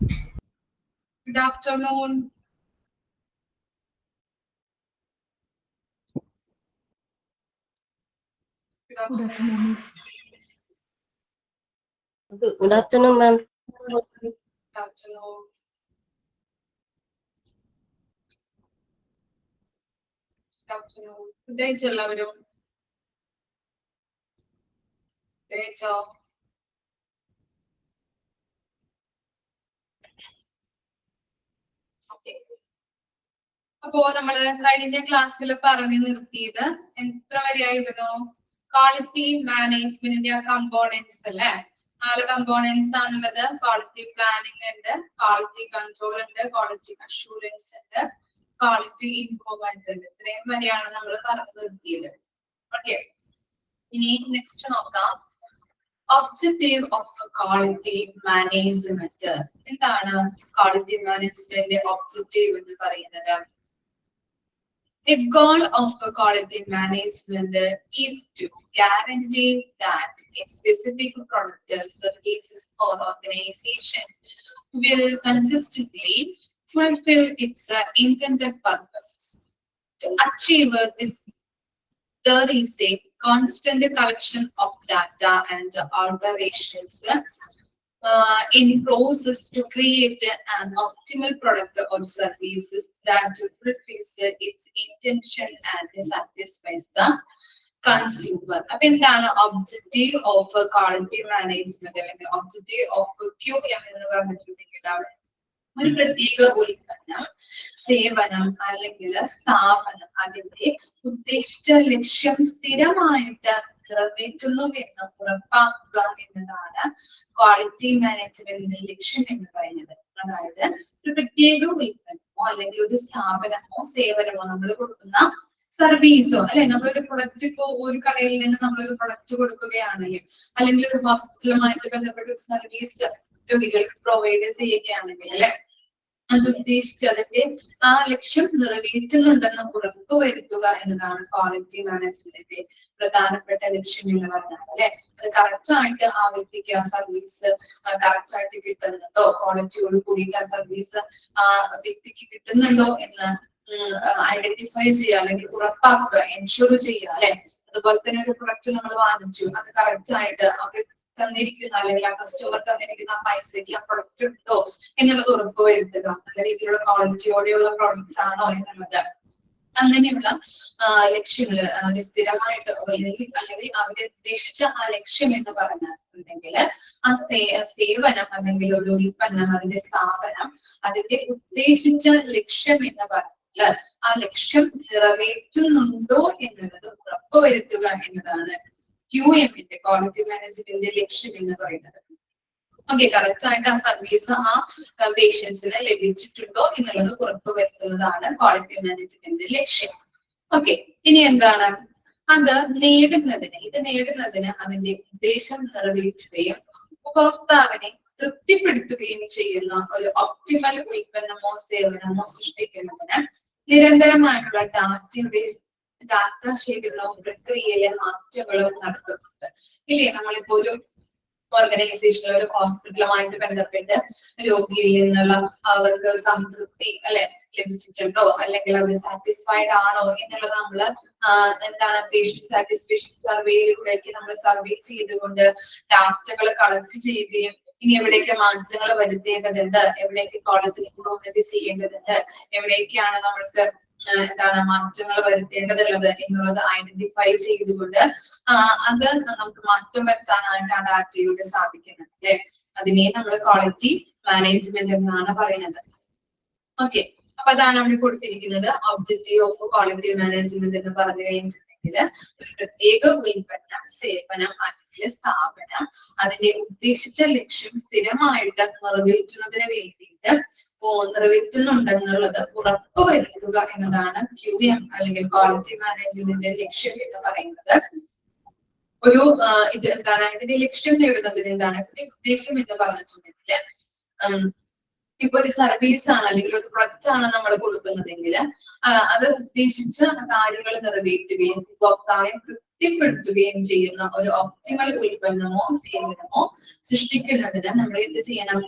Good afternoon. Good afternoon, Miss. Good afternoon, ma'am. Good afternoon. Good afternoon. Good day, എല്ലാവരും. അപ്പോ നമ്മള് കഴിഞ്ഞ ക്ലാസ്സിൽ പറഞ്ഞു നിർത്തിയത് എത്ര വരെയായിരുന്നു? ക്വാളിറ്റി മാനേജ്മെന്റിന്റെ കമ്പോണൻസ് അല്ലെ? 4 കമ്പോണൻസ് ആണുള്ളത്. ക്വാളിറ്റി പ്ലാനിംഗ് ഉണ്ട്, ക്വാളിറ്റി കൺട്രോൾ ഉണ്ട്, ക്വാളിറ്റി അഷൂറൻസ് ഉണ്ട്, ക്വാളിറ്റി ഇംപ്രൂവ്മെന്റ് ഉണ്ട്. ഇത്രയും വരെയാണ് നമ്മൾ പറഞ്ഞു നിർത്തിയത്. ഓക്കെ, ഇനി നെക്സ്റ്റ് നോക്കാം. Objective of quality management. എന്താണ് ക്വാളിറ്റി മാനേജ്മെന്റ് ഒബ്ജക്റ്റീവ് എന്ന് പറയുന്നത്? A goal of quality management is to guarantee that a specific product, services, or organization will consistently fulfill its intended purposes. To achieve this, there is a constant collection of data and alterations in process to create an optimal product or services that fulfills its intention and satisfies the consumer. അപ്പൊ എന്താണ് objective of quality management അല്ലെങ്കിൽ objective of QM എന്ന് പറഞ്ഞിട്ടുണ്ടെങ്കിൽ ഒരു പ്രത്യേക ഉൽപ്പന്നം, സേവനം അല്ലെങ്കിൽ സ്ഥാപനം അതിന്റെ ഉദ്ദേശിച്ച ലക്ഷ്യം സ്ഥിരമായിട്ട് നിറവേറ്റുന്നു എന്ന് ഉറപ്പാക്കുക എന്നതാണ് ക്വാളിറ്റി മാനേജ്മെന്റിന്റെ ലക്ഷ്യം എന്ന് പറയുന്നത്. അതായത് ഒരു പ്രത്യേക ഉൽപ്പന്നമോ അല്ലെങ്കിൽ ഒരു സ്ഥാപനമോ സേവനമോ നമ്മൾ കൊടുക്കുന്ന സർവീസോ അല്ലെ, നമ്മളൊരു പ്രൊഡക്റ്റ് ഇപ്പോ ഒരു കടയിൽ നിന്ന് നമ്മളൊരു പ്രൊഡക്റ്റ് കൊടുക്കുകയാണെങ്കിൽ അല്ലെങ്കിൽ ഒരു ഹോസ്പിറ്റലുമായിട്ട് ബന്ധപ്പെട്ട ഒരു സർവീസ് രോഗികൾക്ക് പ്രൊവൈഡ് ചെയ്യുകയാണെങ്കിൽ അല്ലെ, അത് ഉദ്ദേശിച്ച് അതിന്റെ ആ ലക്ഷ്യം നിറവേറ്റുന്നുണ്ടെന്ന് ഉറപ്പുവരുത്തുക എന്നതാണ് ക്വാളിറ്റി മാനേജ്മെന്റിന്റെ പ്രധാനപ്പെട്ട ലക്ഷ്യം എന്ന് പറഞ്ഞാൽ അല്ലെ. അത് കറക്റ്റ് ആയിട്ട് ആ വ്യക്തിക്ക് ആ സർവീസ് കറക്റ്റ് ആയിട്ട് കിട്ടുന്നുണ്ടോ, ക്വാളിറ്റിയോട് കൂടിയിട്ട് ആ സർവീസ് ആ വ്യക്തിക്ക് കിട്ടുന്നുണ്ടോ എന്ന് ഐഡന്റിഫൈ ചെയ്യുക അല്ലെങ്കിൽ ഉറപ്പാക്കുക, എൻഷുർ ചെയ്യുക അല്ലെ. അതുപോലെ തന്നെ ഒരു പ്രൊഡക്റ്റ് നമ്മൾ വാങ്ങിച്ചു, അത് കറക്റ്റ് ആയിട്ട് അവർ തന്നിരിക്കുന്ന അല്ലെങ്കിൽ ആ കസ്റ്റമർ തന്നിരിക്കുന്ന ആ പൈസയ്ക്ക് ആ പ്രൊഡക്റ്റ് ഉണ്ടോ എന്നുള്ളത് ഉറപ്പുവരുത്തുക. നല്ല രീതിയിലുള്ള ക്വാളിറ്റിയോടെയുള്ള പ്രോഡക്റ്റ് ആണോ എന്നുള്ളത്. അങ്ങനെയുള്ള ലക്ഷ്യങ്ങള് സ്ഥിരമായിട്ട് അല്ലെങ്കിൽ അവര് ഉദ്ദേശിച്ച ആ ലക്ഷ്യം എന്ന് പറഞ്ഞിട്ടുണ്ടെങ്കിൽ ആ സേവനം അല്ലെങ്കിൽ ഒരു ഉൽപ്പന്നം, അതിന്റെ സ്ഥാപനം അതിന്റെ ഉദ്ദേശിച്ച ലക്ഷ്യം എന്ന് പറഞ്ഞാൽ ആ ലക്ഷ്യം നിറവേറ്റുന്നുണ്ടോ എന്നുള്ളത് ഉറപ്പുവരുത്തുക എന്നതാണ് QMന്റെ ക്വാളിറ്റി മാനേജ്മെന്റിന്റെ ലക്ഷ്യം എന്ന് പറയുന്നത്. ഓക്കെ, കറക്റ്റ് ആയിട്ട് ആ സർവീസ് ആ പേഷ്യൻസിന് ലഭിച്ചിട്ടുണ്ടോ എന്നുള്ളത് ഉറപ്പുവരുത്തുന്നതാണ് ക്വാളിറ്റി മാനേജ്മെന്റിന്റെ ലക്ഷ്യം. ഓക്കെ, ഇനി എന്താണ് അത് നേടുന്നതിന് അതിന്റെ ഉദ്ദേശം നിറവേറ്റുകയും ഉപഭോക്താവിനെ തൃപ്തിപ്പെടുത്തുകയും ചെയ്യുന്ന ഒരു ഒപ്റ്റിമൽ ഉൽപ്പന്നമോ സേവനമോ സൃഷ്ടിക്കുന്നതിന് നിരന്തരമായിട്ടുള്ള ഡാറ്റ ശേഖരണവും പ്രക്രിയയിലെ മാറ്റങ്ങളും നടത്തുന്നുണ്ട് ഇല്ലേ. നമ്മളിപ്പോ ഒരു ഓർഗനൈസേഷൻ, ഒരു ഹോസ്പിറ്റലുമായിട്ട് ബന്ധപ്പെട്ട് രോഗിയിൽ നിന്നുള്ള അവർക്ക് സംതൃപ്തി അല്ലെ ലഭിച്ചിട്ടുണ്ടോ അല്ലെങ്കിൽ അവർ സാറ്റിസ്ഫൈഡ് ആണോ എന്നുള്ളത് നമ്മള് എന്താണ് പേഷ്യന്റ് സാറ്റിസ്ഫാക്ഷൻ സർവേയിലൂടെയൊക്കെ നമ്മൾ സർവേ ചെയ്തുകൊണ്ട് ഡാറ്റകൾ കളക്ട് ചെയ്യുകയും ഇനി എവിടേക്ക് മാറ്റങ്ങൾ വരുത്തേണ്ടതുണ്ട്, എവിടേക്ക് ക്വാളിറ്റി ഇംപ്രൂവ്മെന്റ് ചെയ്യേണ്ടതുണ്ട്, എവിടേക്കാണ് നമ്മൾക്ക് എന്താണ് മാറ്റങ്ങൾ വരുത്തേണ്ടതുള്ളത് എന്നുള്ളത് ഐഡന്റിഫൈ ചെയ്തുകൊണ്ട് അത് നമുക്ക് മാറ്റം വരുത്താനായിട്ട് ആ ഡാറ്റയിലൂടെ സാധിക്കുന്നത് അല്ലെ. അതിനെ നമ്മൾ ക്വാളിറ്റി മാനേജ്മെന്റ് എന്നാണ് പറയുന്നത്. ഓക്കെ, അപ്പൊ അതാണ് അവിടെ കൊടുത്തിരിക്കുന്നത്. ഒബ്ജക്റ്റീവ് ഓഫ് ക്വാളിറ്റി മാനേജ്മെന്റ് എന്ന് പറഞ്ഞു കഴിഞ്ഞിട്ടുണ്ടെങ്കിൽ ഒരു പ്രത്യേക ഉൽപ്പന്നം, സേവനം അല്ലെങ്കിൽ സ്ഥാപനം അതിന്റെ ഉദ്ദേശിച്ച ലക്ഷ്യം സ്ഥിരമായിട്ട് നിറവേറ്റുന്നതിന് വേണ്ടിയിട്ട് നിറവേറ്റുന്നുണ്ടെന്നുള്ളത് ഉറപ്പുവരുത്തുക എന്നതാണ് QM അല്ലെങ്കിൽ ക്വാളിറ്റി മാനേജ്മെന്റിന്റെ ലക്ഷ്യം എന്ന് പറയുന്നത്. ഒരു ഇത് എന്താണ് ഇതിന്റെ ലക്ഷ്യം നേടുന്നതിന് എന്താണ് ഇതിന്റെ ഉദ്ദേശം എന്ന് പറഞ്ഞിട്ടുണ്ടെങ്കിൽ ഇപ്പൊ ഒരു സർവീസ് ആണ് അല്ലെങ്കിൽ ഒരു പ്രൊഡക്റ്റ് ആണ് നമ്മൾ കൊടുക്കുന്നതെങ്കിൽ അത് ഉദ്ദേശിച്ച കാര്യങ്ങൾ നിറവേറ്റുകയും ഉപഭോക്താവിനെ തൃപ്തിപ്പെടുത്തുകയും ചെയ്യുന്ന ഒരു ഒപ്റ്റിമൽ ഉൽപ്പന്നമോ സേവനമോ സൃഷ്ടിക്കുന്നതിന് നമ്മൾ എന്ത് ചെയ്യണം?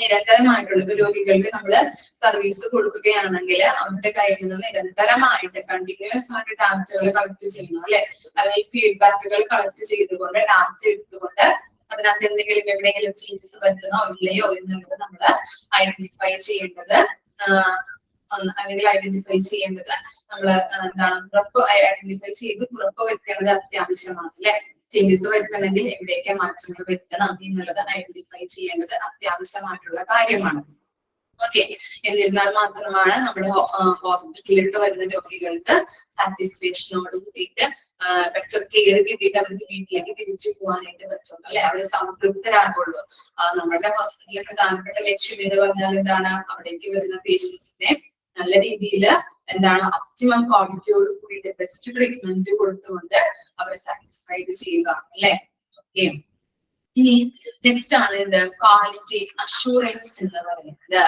നിരന്തരമായിട്ടുള്ള രോഗികൾക്ക് നമ്മൾ സർവീസ് കൊടുക്കുകയാണെങ്കിൽ അവരുടെ കയ്യിൽ നിന്ന് നിരന്തരമായിട്ട് കണ്ടിന്യൂസ് ആയിട്ട് ഡാറ്റകൾ കളക്ട് ചെയ്യണം അല്ലെ, അല്ലെങ്കിൽ ഫീഡ്ബാക്കുകൾ കളക്ട് ചെയ്തുകൊണ്ട് ഡാറ്റ എടുത്തുകൊണ്ട് അതിനകത്ത് എന്തെങ്കിലും എവിടെയെങ്കിലും ചേഞ്ചസ് വരുന്നോ ഇല്ലയോ എന്നുള്ളത് നമ്മൾ ഐഡന്റിഫൈ ചെയ്യേണ്ടത് അല്ലെങ്കിൽ ഐഡന്റിഫൈ ചെയ്യേണ്ടത് നമ്മൾ എന്താണ് ഐഡന്റിഫൈ ചെയ്ത് ഉറപ്പ് വരുത്തേണ്ടത് അത്യാവശ്യമാണ് അല്ലെ. ചേഞ്ചസ് വരുത്തണമെങ്കിൽ എവിടെയൊക്കെ മാറ്റങ്ങൾ വരുത്തണം എന്നുള്ളത് ഐഡന്റിഫൈ ചെയ്യേണ്ടത് അത്യാവശ്യമായിട്ടുള്ള കാര്യമാണ്. ഓക്കെ, എന്നിരുന്നാൽ മാത്രമാണ് നമ്മുടെ ഹോസ്പിറ്റലിലോട്ട് വരുന്ന രോഗികൾക്ക് സാറ്റിസ്ഫാക്ഷനോട് കൂടിയിട്ട് ബെറ്റർ കെയർ കിട്ടിയിട്ട് അവർക്ക് വീട്ടിലേക്ക് തിരിച്ചു പോകാനായിട്ട് പറ്റുള്ളൂ അല്ലെ, അവർ സംതൃപ്തരാകുള്ളൂ. നമ്മുടെ ഹോസ്പിറ്റലിലെ പ്രധാനപ്പെട്ട ലക്ഷ്യം എന്ന് പറഞ്ഞാൽ എന്താണ്, അവിടേക്ക് വരുന്ന പേഷ്യൻസിനെ നല്ല രീതിയിൽ എന്താണ് ഒപ്റ്റിമം ക്വാളിറ്റിയോട് കൂടിയിട്ട് ബെസ്റ്റ് ട്രീറ്റ്മെന്റ് കൊടുത്തുകൊണ്ട് അവരെ സാറ്റിസ്ഫൈഡ് ചെയ്യുക അല്ലെ. ഓക്കെ, ഇനി നെക്സ്റ്റ് ആണ് ഇത് ക്വാളിറ്റി അഷൂറൻസ് എന്ന് പറയുന്നത്.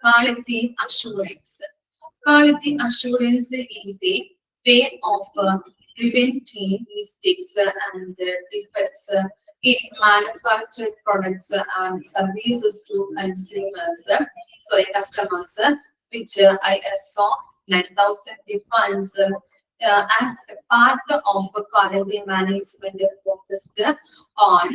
Quality assurance. Quality assurance is a way of preventing mistakes and defects in manufactured products and services to consumers, customers, which ISO 9000 defines as a part of quality management focused on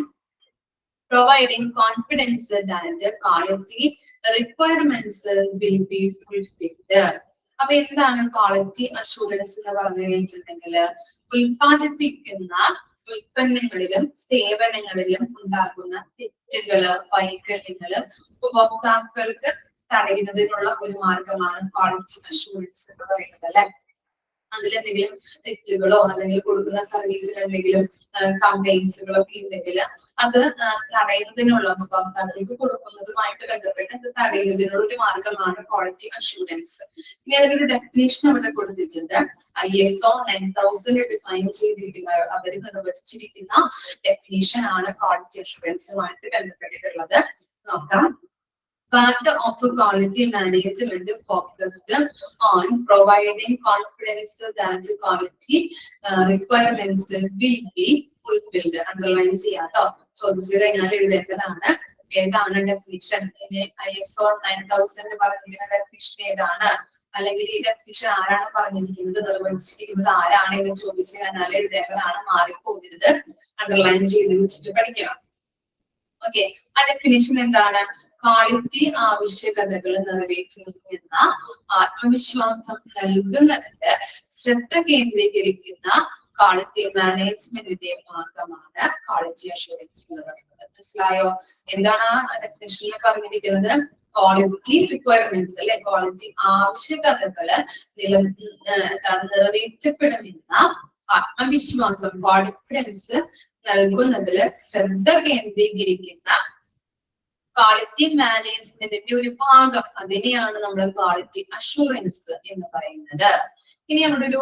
providing confidence that quality requirements will be fulfilled. അപ്പൊ എന്താണ് quality assurance എന്ന് പറഞ്ഞു കഴിഞ്ഞിട്ടുണ്ടെങ്കിൽ, ഉൽപ്പാദിപ്പിക്കുന്ന ഉൽപ്പന്നങ്ങളിലും സേവനങ്ങളിലും ഉണ്ടാകുന്ന തെറ്റുകള് വൈകല്യങ്ങള് ഉപഭോക്താക്കൾക്ക് തടയുന്നതിനുള്ള ഒരു മാർഗമാണ് ക്വാളിറ്റി അഷൂറൻസ് എന്ന് പറയുന്നത് അല്ലെ. അതിലെന്തെങ്കിലും തെറ്റുകളോ അല്ലെങ്കിൽ കൊടുക്കുന്ന സർവീസിൽ എന്തെങ്കിലും കംപ്ലൈൻസുകളോ ഒക്കെ ഉണ്ടെങ്കിൽ അത് തടയുന്നതിനുള്ള ഉപഭോക്താക്കൾക്ക് കൊടുക്കുന്നതുമായിട്ട് ബന്ധപ്പെട്ട് അത് തടയുന്നതിനുള്ള ഒരു മാർഗമാണ് ക്വാളിറ്റി അഷൂറൻസ്. ഇനി അതിനൊരു ഡെഫിനേഷൻ അവിടെ കൊടുത്തിട്ടുണ്ട്. ISO 9000 ഡിഫൈൻ ചെയ്തിരിക്കുന്ന അവർ നിർവചിച്ചിരിക്കുന്ന ഡെഫിനേഷൻ ആണ് ക്വാളിറ്റി അഷൂറൻസുമായിട്ട് ബന്ധപ്പെട്ടിട്ടുള്ളത്. നോക്കാം. Part of quality management focused on providing confidence that quality requirements will be fulfilled. Underline ചെയ്യാട്ടോ, ചോദിച്ചു കഴിഞ്ഞാൽ എഴുതേണ്ടതാണ്. ഏതാണ് ഡെഫിനിഷൻ? ISO 9000 പറഞ്ഞിരിക്കുന്ന ഡെഫിനിഷൻ ഏതാണ്, അല്ലെങ്കിൽ ഈ ഡെഫിനിഷൻ ആരാണ് പറഞ്ഞിരിക്കുന്നത്, നിർവചിച്ചിരിക്കുന്നത് ആരാണ് എന്ന് ചോദിച്ചു കഴിഞ്ഞാൽ എഴുതേണ്ടതാണ്. മാറിപ്പോകരുത്, അണ്ടർലൈൻ ചെയ്ത് വെച്ചിട്ട് പഠിക്കുക. ഓക്കെ, ആ ഡെഫിനിഷൻ എന്താണ്? ക്വാളിറ്റി ആവശ്യകതകൾ നിറവേറ്റുന്ന ആത്മവിശ്വാസം നൽകുന്നതിന് ശ്രദ്ധ കേന്ദ്രീകരിക്കുന്ന ക്വാളിറ്റി മാനേജ്മെന്റിന്റെ ഭാഗമാണ് ക്വാളിറ്റി അഷൂറൻസ് എന്ന് പറയുന്നത്. മനസ്സിലായോ? എന്താണ് ആ ഡെഫിനിഷനിൽ പറഞ്ഞിരിക്കുന്നത്? ക്വാളിറ്റി റിക്വയർമെന്റ്സ് അല്ലെ, ക്വാളിറ്റി ആവശ്യകതകള് നിറവേറ്റപ്പെടുമെന്ന ആത്മവിശ്വാസം കോൺഫിഡൻസ് നൽകുന്നതിൽ ശ്രദ്ധ കേന്ദ്രീകരിക്കുന്ന ക്വാളിറ്റി മാനേജ്മെന്റിന്റെ ഒരു ഭാഗം, അതിനെയാണ് നമ്മൾ ക്വാളിറ്റി അഷൂറൻസ് എന്ന് പറയുന്നത്. ഇനി നമ്മുടെ ഒരു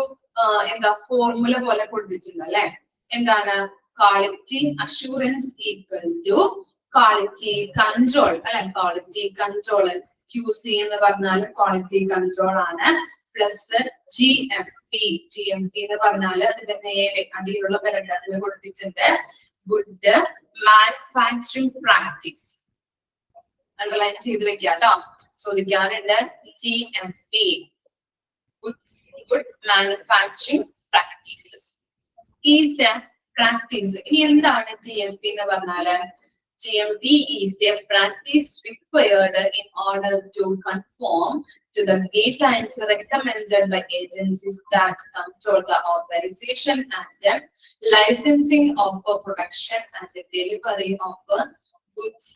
ഫോർമുല പോലെ കൊടുത്തിട്ടുണ്ട് അല്ലെ. എന്താണ്? Quality assurance equal to quality control അല്ലെ. ക്വാളിറ്റി കൺട്രോൾ QC എന്ന് പറഞ്ഞാൽ ക്വാളിറ്റി കൺട്രോൾ ആണ്, പ്ലസ് GMP എന്ന് പറഞ്ഞാൽ അതിന്റെ നേരെ അടിയിലുള്ള പാരഗ്രാഫിൽ കൊടുത്തിട്ടുണ്ട് ഗുഡ് മാനുഫാക്ചറിംഗ് പ്രാക്ടീസ്. അണ്ടർലൈൻ ചെയ്ത് വെക്കുക കേട്ടോ, ചോദിക്കാറുണ്ട്. GMP good manufacturing practices is A practice. ഇനി എന്താണ് GMP എന്ന് പറഞ്ഞാല്? GMP is a practice required in order to conform to the guidelines recommended by agencies that control the authorization and licensing of production and delivery of goods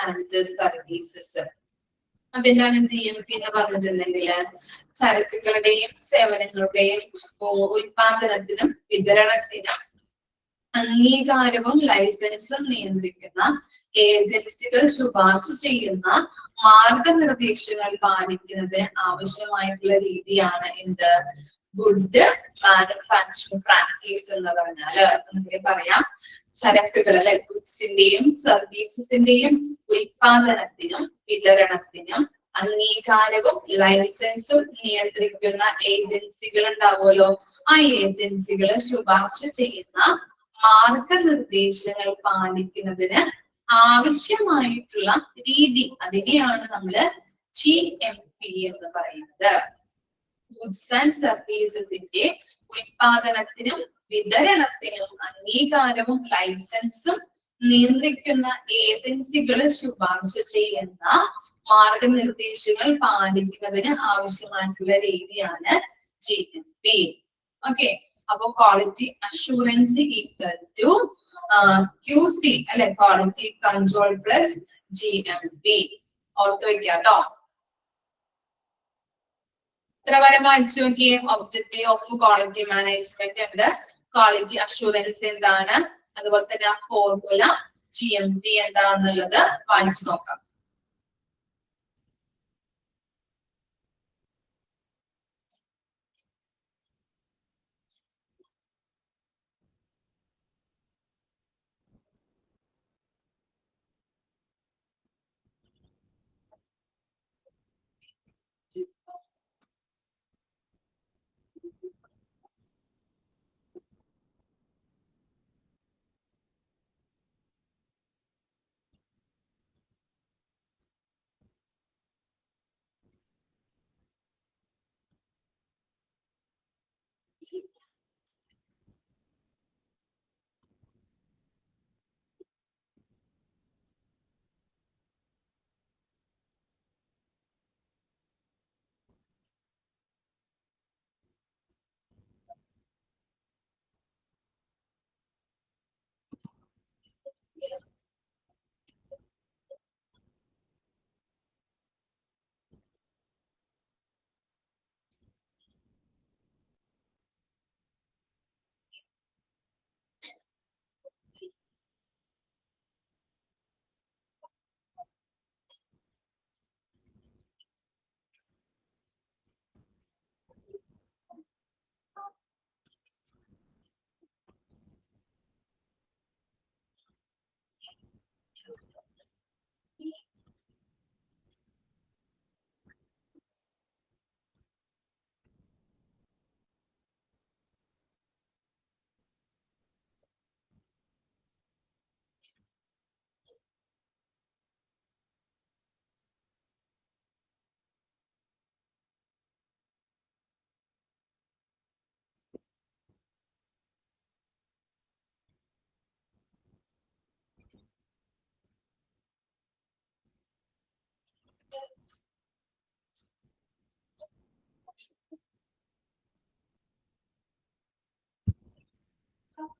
and services. അപ്പൊ എന്താണ് GMP എന്ന് പറഞ്ഞിട്ടുണ്ടെങ്കിൽ? ചരക്കുകളുടെയും സേവനങ്ങളുടെയും ഉൽപാദനത്തിനും വിതരണത്തിനും അംഗീകാരവും ലൈസൻസും നിയന്ത്രിക്കുന്ന ഏജൻസികൾ ശുപാർശ ചെയ്യുന്ന മാർഗനിർദ്ദേശങ്ങൾ പാലിക്കുന്നത് ആവശ്യമായിട്ടുള്ള രീതിയാണ് എന്ത്? ഗുഡ് മാനുഫാക്ചറിംഗ് പ്രാക്ടീസ് എന്ന് പറഞ്ഞാല് നമുക്ക് പറയാം ചരക്കുകൾ അല്ലെ, ഗുഡ്സിന്റെയും സർവീസസിന്റെയും ഉൽപാദനത്തിനും വിതരണത്തിനും അംഗീകാരവും ലൈസൻസും നിയന്ത്രിക്കുന്ന ഏജൻസികൾ ഉണ്ടാവുമല്ലോ, ആ ഏജൻസികള് ശുപാർശ ചെയ്യുന്ന മാർഗനിർദ്ദേശങ്ങൾ പാലിക്കുന്നതിന് ആവശ്യമായിട്ടുള്ള രീതി, അതിനെയാണ് നമ്മള് GMP എന്ന് പറയുന്നത്. ഗുഡ്സ് ആൻഡ് സർവീസസിന്റെ ഉൽപാദനത്തിനും വിതരണത്തിനും അംഗീകാരവും ലൈസൻസും നിയന്ത്രിക്കുന്ന ഏജൻസികൾ ശുപാർശ ചെയ്യുന്ന മാർഗനിർദ്ദേശങ്ങൾ പാലിക്കുന്നതിന് ആവശ്യമായിട്ടുള്ള രീതിയാണ് GMP. ഓക്കെ, അപ്പൊ quality assurance equal to QC അല്ലെ, ക്വാളിറ്റി കൺട്രോൾ പ്ലസ് GMP. ഓർത്ത് വെക്കാം കേട്ടോ. ഇത്ര വരെ വായിച്ചു നോക്കിയേ. ഒബ്ജക്റ്റീവ് ഓഫ് ക്വാളിറ്റി മാനേജ്മെന്റ് ഉണ്ട്, ക്വാളിറ്റി അഷുറൻസ് എന്താണ്, അതുപോലെ തന്നെ ഫോർമുല GMP എന്താണെന്നുള്ളത് വായിച്ചു നോക്കാം.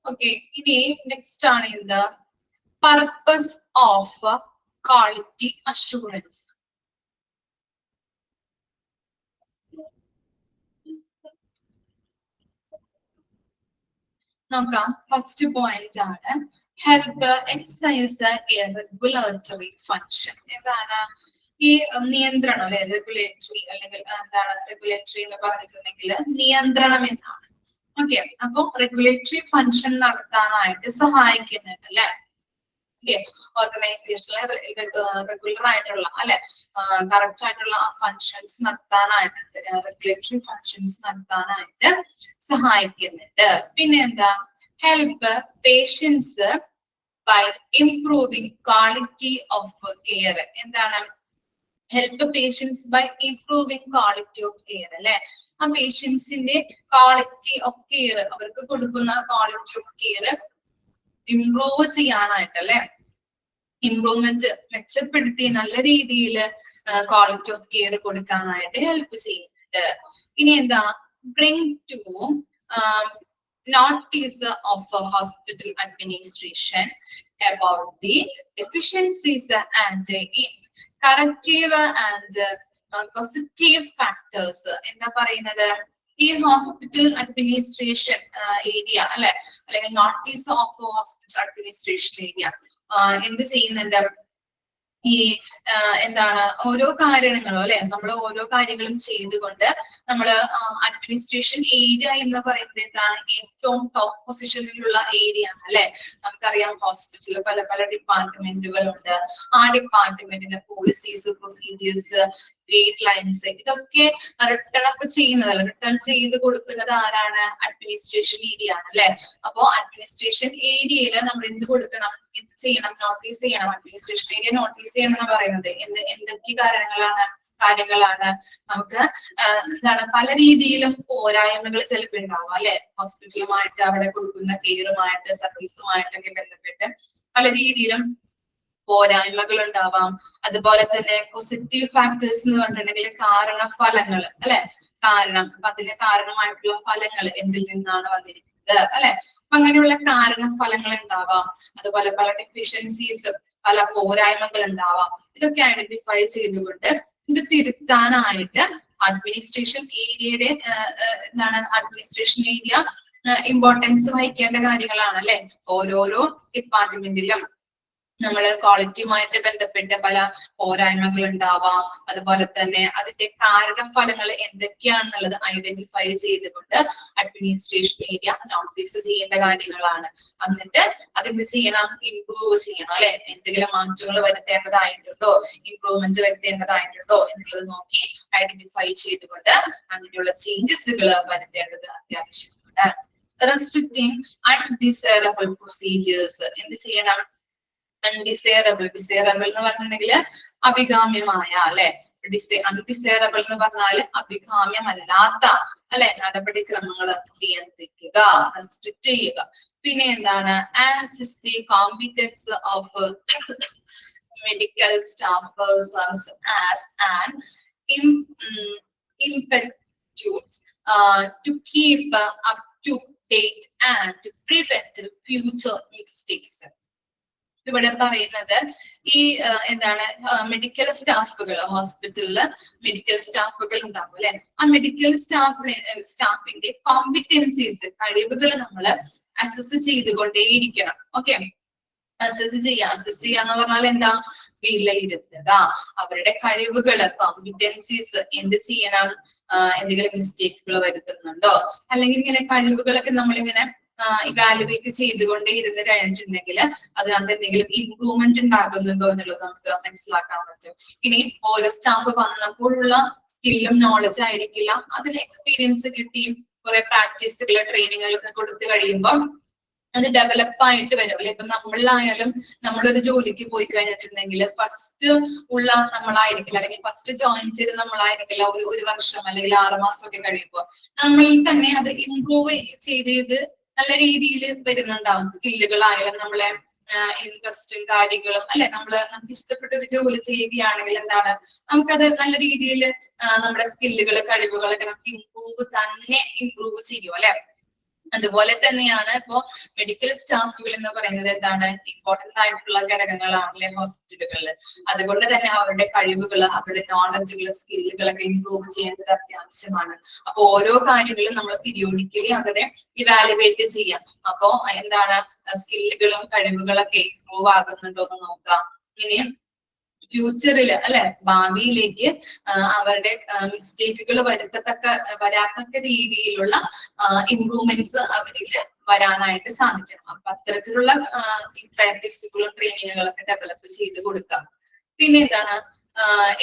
ഓക്കെ, ഇനി നെക്സ്റ്റ് ആണ് എന്ത്, പർപ്പസ് ഓഫ് ക്വാളിറ്റി അഷുറൻസ്. നോക്കാം. ഫസ്റ്റ് പോയിന്റ് ആണ് help exercise A regulatory function. എന്താണ് ഈ നിയന്ത്രണം അല്ലെ, റെഗുലേറ്ററി അല്ലെങ്കിൽ എന്താണ് റെഗുലേറ്ററി എന്ന് പറഞ്ഞിട്ടുണ്ടെങ്കിൽ നിയന്ത്രണം എന്നാണ്. ഓക്കെ, അപ്പൊ റെഗുലേറ്ററി ഫങ്ഷൻ നടത്താനായിട്ട് സഹായിക്കുന്നുണ്ട് അല്ലെ. ഓർഗനൈസേഷനിലെ റെഗുലർ ആയിട്ടുള്ള അല്ലെ, കറക്റ്റ് ആയിട്ടുള്ള ഫങ്ഷൻസ് നടത്താനായിട്ട്, റെഗുലേറ്ററി ഫങ്ഷൻസ് നടത്താനായിട്ട് സഹായിക്കുന്നുണ്ട്. പിന്നെ എന്താ, help patients by improving quality of care. എന്താണ്, help patients by improving quality of care അല്ലെ. ആ പേഷ്യൻസിന്റെ ക്വാളിറ്റി ഓഫ് കെയർ, അവർക്ക് കൊടുക്കുന്ന ക്വാളിറ്റി ഓഫ് കെയർ ഇംപ്രൂവ് ചെയ്യാനായിട്ട് അല്ലെ, ഇംപ്രൂവ്മെന്റ് മെച്ചപ്പെടുത്തി നല്ല രീതിയിൽ ക്വാളിറ്റി ഓഫ് കെയർ കൊടുക്കാനായിട്ട് ഹെൽപ്പ് ചെയ്യുന്നുണ്ട്. ഇനി എന്താ, bring to notice of hospital administration about the deficiencies and in corrective and positive factors. എന്താ പറയുന്നത്, ഈ ഹോസ്പിറ്റൽ അഡ്മിനിസ്ട്രേഷൻ ഏരിയ അല്ലെ, അല്ലെങ്കിൽ notice of hospital administration area എന്ത് ചെയ്യുന്നുണ്ട്, ഈ എന്താണ് ഓരോ കാര്യങ്ങളും അല്ലെ, നമ്മൾ ഓരോ കാര്യങ്ങളും ചെയ്തുകൊണ്ട് നമ്മൾ അഡ്മിനിസ്ട്രേഷൻ ഏരിയ എന്ന് പറയുന്നത് എന്താണ്, ഏറ്റവും ടോപ്പ് പൊസിഷനിലുള്ള ഏരിയ ആണ് അല്ലെ. നമുക്കറിയാം ഹോസ്പിറ്റലിൽ പല പല ഡിപ്പാർട്ട്മെന്റുകളുണ്ട്. ആ ഡിപ്പാർട്ട്മെന്റിന്റെ പോളിസീസ്, പ്രൊസീജിയേഴ്സ്, ഗൈഡ് ലൈൻസ് ഇതൊക്കെ റിട്ടേൺ അപ്പ് ചെയ്യുന്നതല്ല, റിട്ടേൺ ചെയ്ത് കൊടുക്കുന്നത് ആരാണ്? അഡ്മിനിസ്ട്രേഷൻ ഏരിയ ആണ് അല്ലെ. അപ്പോ അഡ്മിനിസ്ട്രേഷൻ ഏരിയയിൽ നമ്മൾ എന്ത് കൊടുക്കണം, എന്ത് ചെയ്യണം, നോട്ടീസ് ചെയ്യണം. അഡ്മിനിസ്ട്രേഷൻ ഏരിയ നോട്ടീസ് ചെയ്യണം എന്ന് പറയുന്നത് എന്തൊക്കെ കാര്യങ്ങളാണ് നമുക്ക് എന്താണ് പല രീതിയിലും പോരായ്മകൾ ചിലപ്പോൾ ഉണ്ടാവും അല്ലെ. ഹോസ്പിറ്റലുമായിട്ട് അവിടെ കൊടുക്കുന്ന കെയറുമായിട്ട് സർവീസുമായിട്ടൊക്കെ ബന്ധപ്പെട്ട് പല രീതിയിലും പോരായ്മകൾ ഉണ്ടാവാം. അതുപോലെ തന്നെ പോസിറ്റീവ് ഫാക്ടേഴ്സ് എന്ന് പറഞ്ഞിട്ടുണ്ടെങ്കിൽ കാരണഫലങ്ങൾ അല്ലെ. അപ്പൊ അതിന് കാരണമായിട്ടുള്ള ഫലങ്ങൾ എന്തിൽ നിന്നാണ് വന്നിരിക്കുന്നത് അല്ലെ. അപ്പൊ അങ്ങനെയുള്ള കാരണഫലങ്ങൾ ഉണ്ടാവാം. അതുപോലെ പല ഡെഫിഷ്യൻസീസ്, പല പോരായ്മകൾ ഉണ്ടാവാം. ഇതൊക്കെ ഐഡന്റിഫൈ ചെയ്തുകൊണ്ട് ഇത് തിരുത്താനായിട്ട് അഡ്മിനിസ്ട്രേഷൻ ഏരിയയുടെ അഡ്മിനിസ്ട്രേഷൻ ഏരിയ ഇമ്പോർട്ടൻസ് വഹിക്കേണ്ട കാര്യങ്ങളാണ് അല്ലെ. ഓരോരോ ഡിപ്പാർട്ട്മെന്റിലും നമ്മൾ ക്വാളിറ്റിയുമായിട്ട് ബന്ധപ്പെട്ട പല പോരായ്മകൾ ഉണ്ടാവാം. അതുപോലെ തന്നെ അതിന്റെ കാരണഫലങ്ങൾ എന്തൊക്കെയാണെന്നുള്ളത് ഐഡന്റിഫൈ ചെയ്തുകൊണ്ട് അഡ്മിനിസ്ട്രേഷൻ ഏരിയ നോട്ടീസ് ചെയ്യേണ്ട കാര്യങ്ങളാണ്. എന്നിട്ട് അതെന്ത് ചെയ്യണം, ഇംപ്രൂവ് ചെയ്യണം അല്ലെ. എന്തെങ്കിലും മാറ്റങ്ങൾ വരുത്തേണ്ടതായിട്ടുണ്ടോ, ഇംപ്രൂവ്മെന്റ് വരുത്തേണ്ടതായിട്ടുണ്ടോ എന്നുള്ളത് നോക്കി ഐഡന്റിഫൈ ചെയ്തുകൊണ്ട് അങ്ങനെയുള്ള ചേഞ്ചസുകൾ വരുത്തേണ്ടത് അത്യാവശ്യമാണ്. റെസ്ട്രിക്റ്റിംഗ് അൺഡിസൈറബിൾ പ്രൊസീജിയേഴ്സ് എന്ത് ചെയ്യണം, ഡിസൈറബിൾ എന്ന് പറഞ്ഞിട്ടുണ്ടെങ്കിൽ അഭികാമ്യമായ അല്ലെ. അൺഡിസൈറബിൾ എന്ന് പറഞ്ഞാൽ അഭികാമ്യമല്ലാത്ത അല്ലെ നടപടിക്രമങ്ങൾ നിയന്ത്രിക്കുക, റെസ്ട്രിക്ട് ചെയ്യുക. പിന്നെ എന്താണ്, as is the competence of medical staff serves as an impetus to keep up to date and to prevent future mistakes. ഇവിടെ പറയുന്നത് ഈ മെഡിക്കൽ സ്റ്റാഫുകൾ, ഹോസ്പിറ്റലില് മെഡിക്കൽ സ്റ്റാഫുകൾ ഉണ്ടാവും അല്ലെ. ആ മെഡിക്കൽ സ്റ്റാഫിന്റെ കോമ്പിറ്റൻസീസ്, കഴിവുകൾ നമ്മൾ അസസ് ചെയ്തുകൊണ്ടേയിരിക്കണം. ഓക്കെ, അസസ് ചെയ്യാന്ന് പറഞ്ഞാൽ എന്താ, വിലയിരുത്തുക. അവരുടെ കഴിവുകള്, കോമ്പിറ്റൻസീസ് എന്ത് ചെയ്യണം, എന്തെങ്കിലും മിസ്റ്റേക്കുകൾ വരുത്തുന്നുണ്ടോ, അല്ലെങ്കിൽ ഇങ്ങനെ കഴിവുകളൊക്കെ നമ്മളിങ്ങനെ ഇവാലുവേറ്റ് ചെയ്തുകൊണ്ടേ ഇരുന്ന് കഴിഞ്ഞിട്ടുണ്ടെങ്കിൽ അതിനകത്ത് എന്തെങ്കിലും ഇംപ്രൂവ്മെന്റ് ഉണ്ടാകുന്നുണ്ടോ എന്നുള്ളത് നമുക്ക് മനസ്സിലാക്കാൻ പറ്റും. ഇനി ഓരോ സ്റ്റാഫ് വന്നപ്പോഴുള്ള സ്കില്ലും നോളജ് ആയിരിക്കില്ല, അതിന് എക്സ്പീരിയൻസ് കിട്ടി കുറെ പ്രാക്ടീസുകൾ, ട്രെയിനിങ്ങുകളൊക്കെ കൊടുത്തു കഴിയുമ്പോൾ അത് ഡെവലപ്പ് ആയിട്ട് വരും അല്ലെ. ഇപ്പൊ നമ്മളിലായാലും നമ്മളൊരു ജോലിക്ക് പോയി കഴിഞ്ഞിട്ടുണ്ടെങ്കിൽ ഫസ്റ്റ് ഉള്ള നമ്മളായിരിക്കില്ല, അല്ലെങ്കിൽ ഫസ്റ്റ് ജോയിൻ ചെയ്ത് നമ്മളായിരിക്കില്ല ഒരു വർഷം അല്ലെങ്കിൽ 6 മാസം ഒക്കെ കഴിയുമ്പോൾ നമ്മളിൽ തന്നെ അത് ഇംപ്രൂവ് ചെയ്ത് നല്ല രീതിയിൽ വരുന്നുണ്ടാവും. സ്കില്ലുകളായാലും നമ്മളെ ഇൻട്രസ്റ്റും കാര്യങ്ങളും അല്ലെ. നമുക്ക് ഇഷ്ടപ്പെട്ട ഒരു ജോലി ചെയ്യുകയാണെങ്കിൽ എന്താണ്, നമുക്കത് നല്ല രീതിയിൽ നമ്മുടെ സ്കില്ലുകൾ, കഴിവുകളൊക്കെ നമുക്ക് ഇംപ്രൂവ് ചെയ്യും അല്ലെ. അതുപോലെ തന്നെയാണ് ഇപ്പോ മെഡിക്കൽ സ്റ്റാഫുകൾ എന്ന് പറയുന്നത് എന്താണ്, ഇമ്പോർട്ടന്റ് ആയിട്ടുള്ള ഘടകങ്ങളാണല്ലേ ഹോസ്പിറ്റലുകളിൽ. അതുകൊണ്ട് തന്നെ അവരുടെ കഴിവുകൾ, അവരുടെ നോളജുകൾ, സ്കില്ലുകളൊക്കെ ഇംപ്രൂവ് ചെയ്യേണ്ടത് അത്യാവശ്യമാണ്. അപ്പൊ ഓരോ കാര്യങ്ങളും നമ്മൾ പീരിയോഡിക്കലി അവരെ ഇവാലുവേറ്റ് ചെയ്യാം. അപ്പോ എന്താണ്, സ്കില്ലുകളും കഴിവുകളൊക്കെ ഇംപ്രൂവ് ആകുന്നുണ്ടോ എന്ന് നോക്കാം. ഇനി ഫ്യൂച്ചറിൽ അല്ലെ, ഭാവിയിലേക്ക് അവരുടെ മിസ്റ്റേക്കുകൾ വരാത്തക്ക രീതിയിലുള്ള ഇംപ്രൂവ്മെന്റ്സ് അവരിൽ വരാനായിട്ട് സാധിക്കണം. അപ്പൊ അത്തരത്തിലുള്ള പ്രാക്ടീസുകളും ട്രെയിനിങ്ങുകളൊക്കെ ഡെവലപ്പ് ചെയ്ത് കൊടുക്കാം. പിന്നെ എന്താണ്,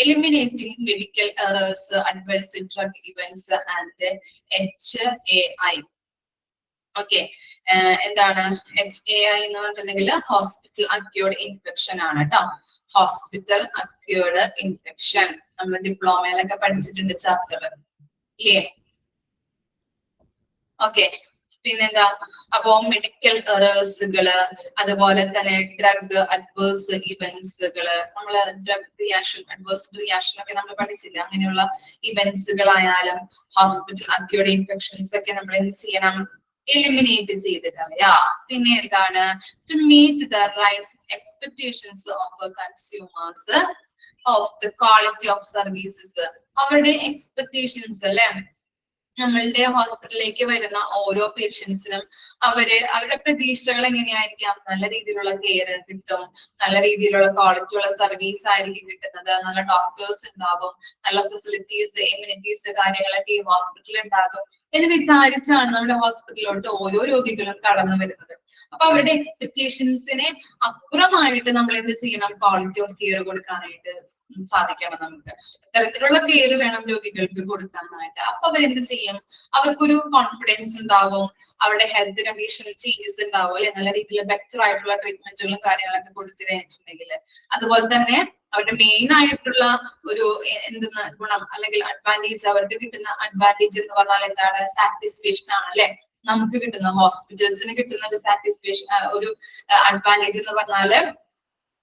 eliminating medical errors, adverse drug events and HAI. Okay, എന്താണ് HAI എന്ന് പറഞ്ഞിട്ടുണ്ടെങ്കിൽ ഹോസ്പിറ്റൽ അക്യൂർഡ് ഇൻഫെക്ഷൻ ആണ് കേട്ടോ. ഹോസ്പിറ്റൽ അക്യൂർഡ് ഇൻഫെക്ഷൻ നമ്മൾ ഡിപ്ലോമയിലൊക്കെ പഠിച്ചിട്ടുണ്ട് ചാപ്റ്റർ ഇല്ലേ. ഓക്കെ, പിന്നെന്താ, അപ്പോ മെഡിക്കൽ എറേഴ്സുകള്, അതുപോലെ തന്നെ ഡ്രഗ് അഡ്വേഴ്സ് ഇവന്റ്സുകള്, നമ്മള് ഡ്രഗ് റിയാക്ഷൻ, അഡ്വേഴ്സ് റിയാക്ഷൻ ഒക്കെ നമ്മൾ പഠിച്ചില്ല. അങ്ങനെയുള്ള ഇവന്റ്സുകളായാലും ഹോസ്പിറ്റൽ അക്യൂർഡ് ഇൻഫെക്ഷൻസ് ഒക്കെ നമ്മൾ എന്ത് ചെയ്യണം, എലിമിനേറ്റ് ചെയ്ത് കളയാ. പിന്നെ എന്താണ്, to meet the rise expectations of consumers of the quality of services. അവരുടെ എക്സ്പെക്ടേഷൻസ് അല്ലെ, നമ്മളുടെ ഹോസ്പിറ്റലിലേക്ക് വരുന്ന ഓരോ പേഷ്യൻസിനും അവരുടെ പ്രതീക്ഷകൾ എങ്ങനെയായിരിക്കാം, നല്ല രീതിയിലുള്ള കെയർ കിട്ടും, നല്ല രീതിയിലുള്ള ക്വാളിറ്റി ഉള്ള സർവീസ് ആയിരിക്കും കിട്ടുന്നത്, നല്ല ഡോക്ടേഴ്സ് ഉണ്ടാവും, നല്ല ഫെസിലിറ്റീസ്, എമ്യൂണിറ്റീസ് കാര്യങ്ങളൊക്കെ ഈ ഹോസ്പിറ്റലിൽ ഉണ്ടാകും. എന്ന് വിചാരിച്ചാണ് നമ്മുടെ ഹോസ്പിറ്റലിലോട്ട് ഓരോ രോഗികളും കടന്നു വരുന്നത്. അപ്പൊ അവരുടെ എക്സ്പെക്ടേഷൻസിനെ അപ്പുറമായിട്ട് നമ്മൾ എന്ത് ചെയ്യണം? ക്വാളിറ്റി ഓഫ് കെയർ കൊടുക്കാനായിട്ട് സാധിക്കണം നമുക്ക്. ഇത്തരത്തിലുള്ള കെയർ വേണം രോഗികൾക്ക് കൊടുക്കാനായിട്ട്. അപ്പൊ അവരെന്ത് ചെയ്യും? അവർക്കൊരു കോൺഫിഡൻസ് ഉണ്ടാവും, അവരുടെ ഹെൽത്ത് കണ്ടീഷൻ ചേഞ്ചസ് ഉണ്ടാവും അല്ലെ, നല്ല രീതിയിൽ ബെറ്റർ ആയിട്ടുള്ള ട്രീറ്റ്മെന്റുകളും കാര്യങ്ങളൊക്കെ കൊടുത്തു കഴിഞ്ഞിട്ടുണ്ടെങ്കിൽ. അതുപോലെ തന്നെ അവരുടെ മെയിൻ ആയിട്ടുള്ള ഒരു എന്തെന്ന് ഗുണം അല്ലെങ്കിൽ അഡ്വാൻറ്റേജ്, അവർക്ക് കിട്ടുന്ന അഡ്വാൻറ്റേജ് എന്ന് പറഞ്ഞാൽ എന്താണ്? സാറ്റിസ്ഫാക്ഷൻ ആണ് അല്ലെ. നമുക്ക് കിട്ടുന്ന, ഹോസ്പിറ്റൽസിന് കിട്ടുന്ന ഒരു സാറ്റിസ്ഫാക്ഷൻ, ഒരു അഡ്വാൻറ്റേജ് എന്ന് പറഞ്ഞാല്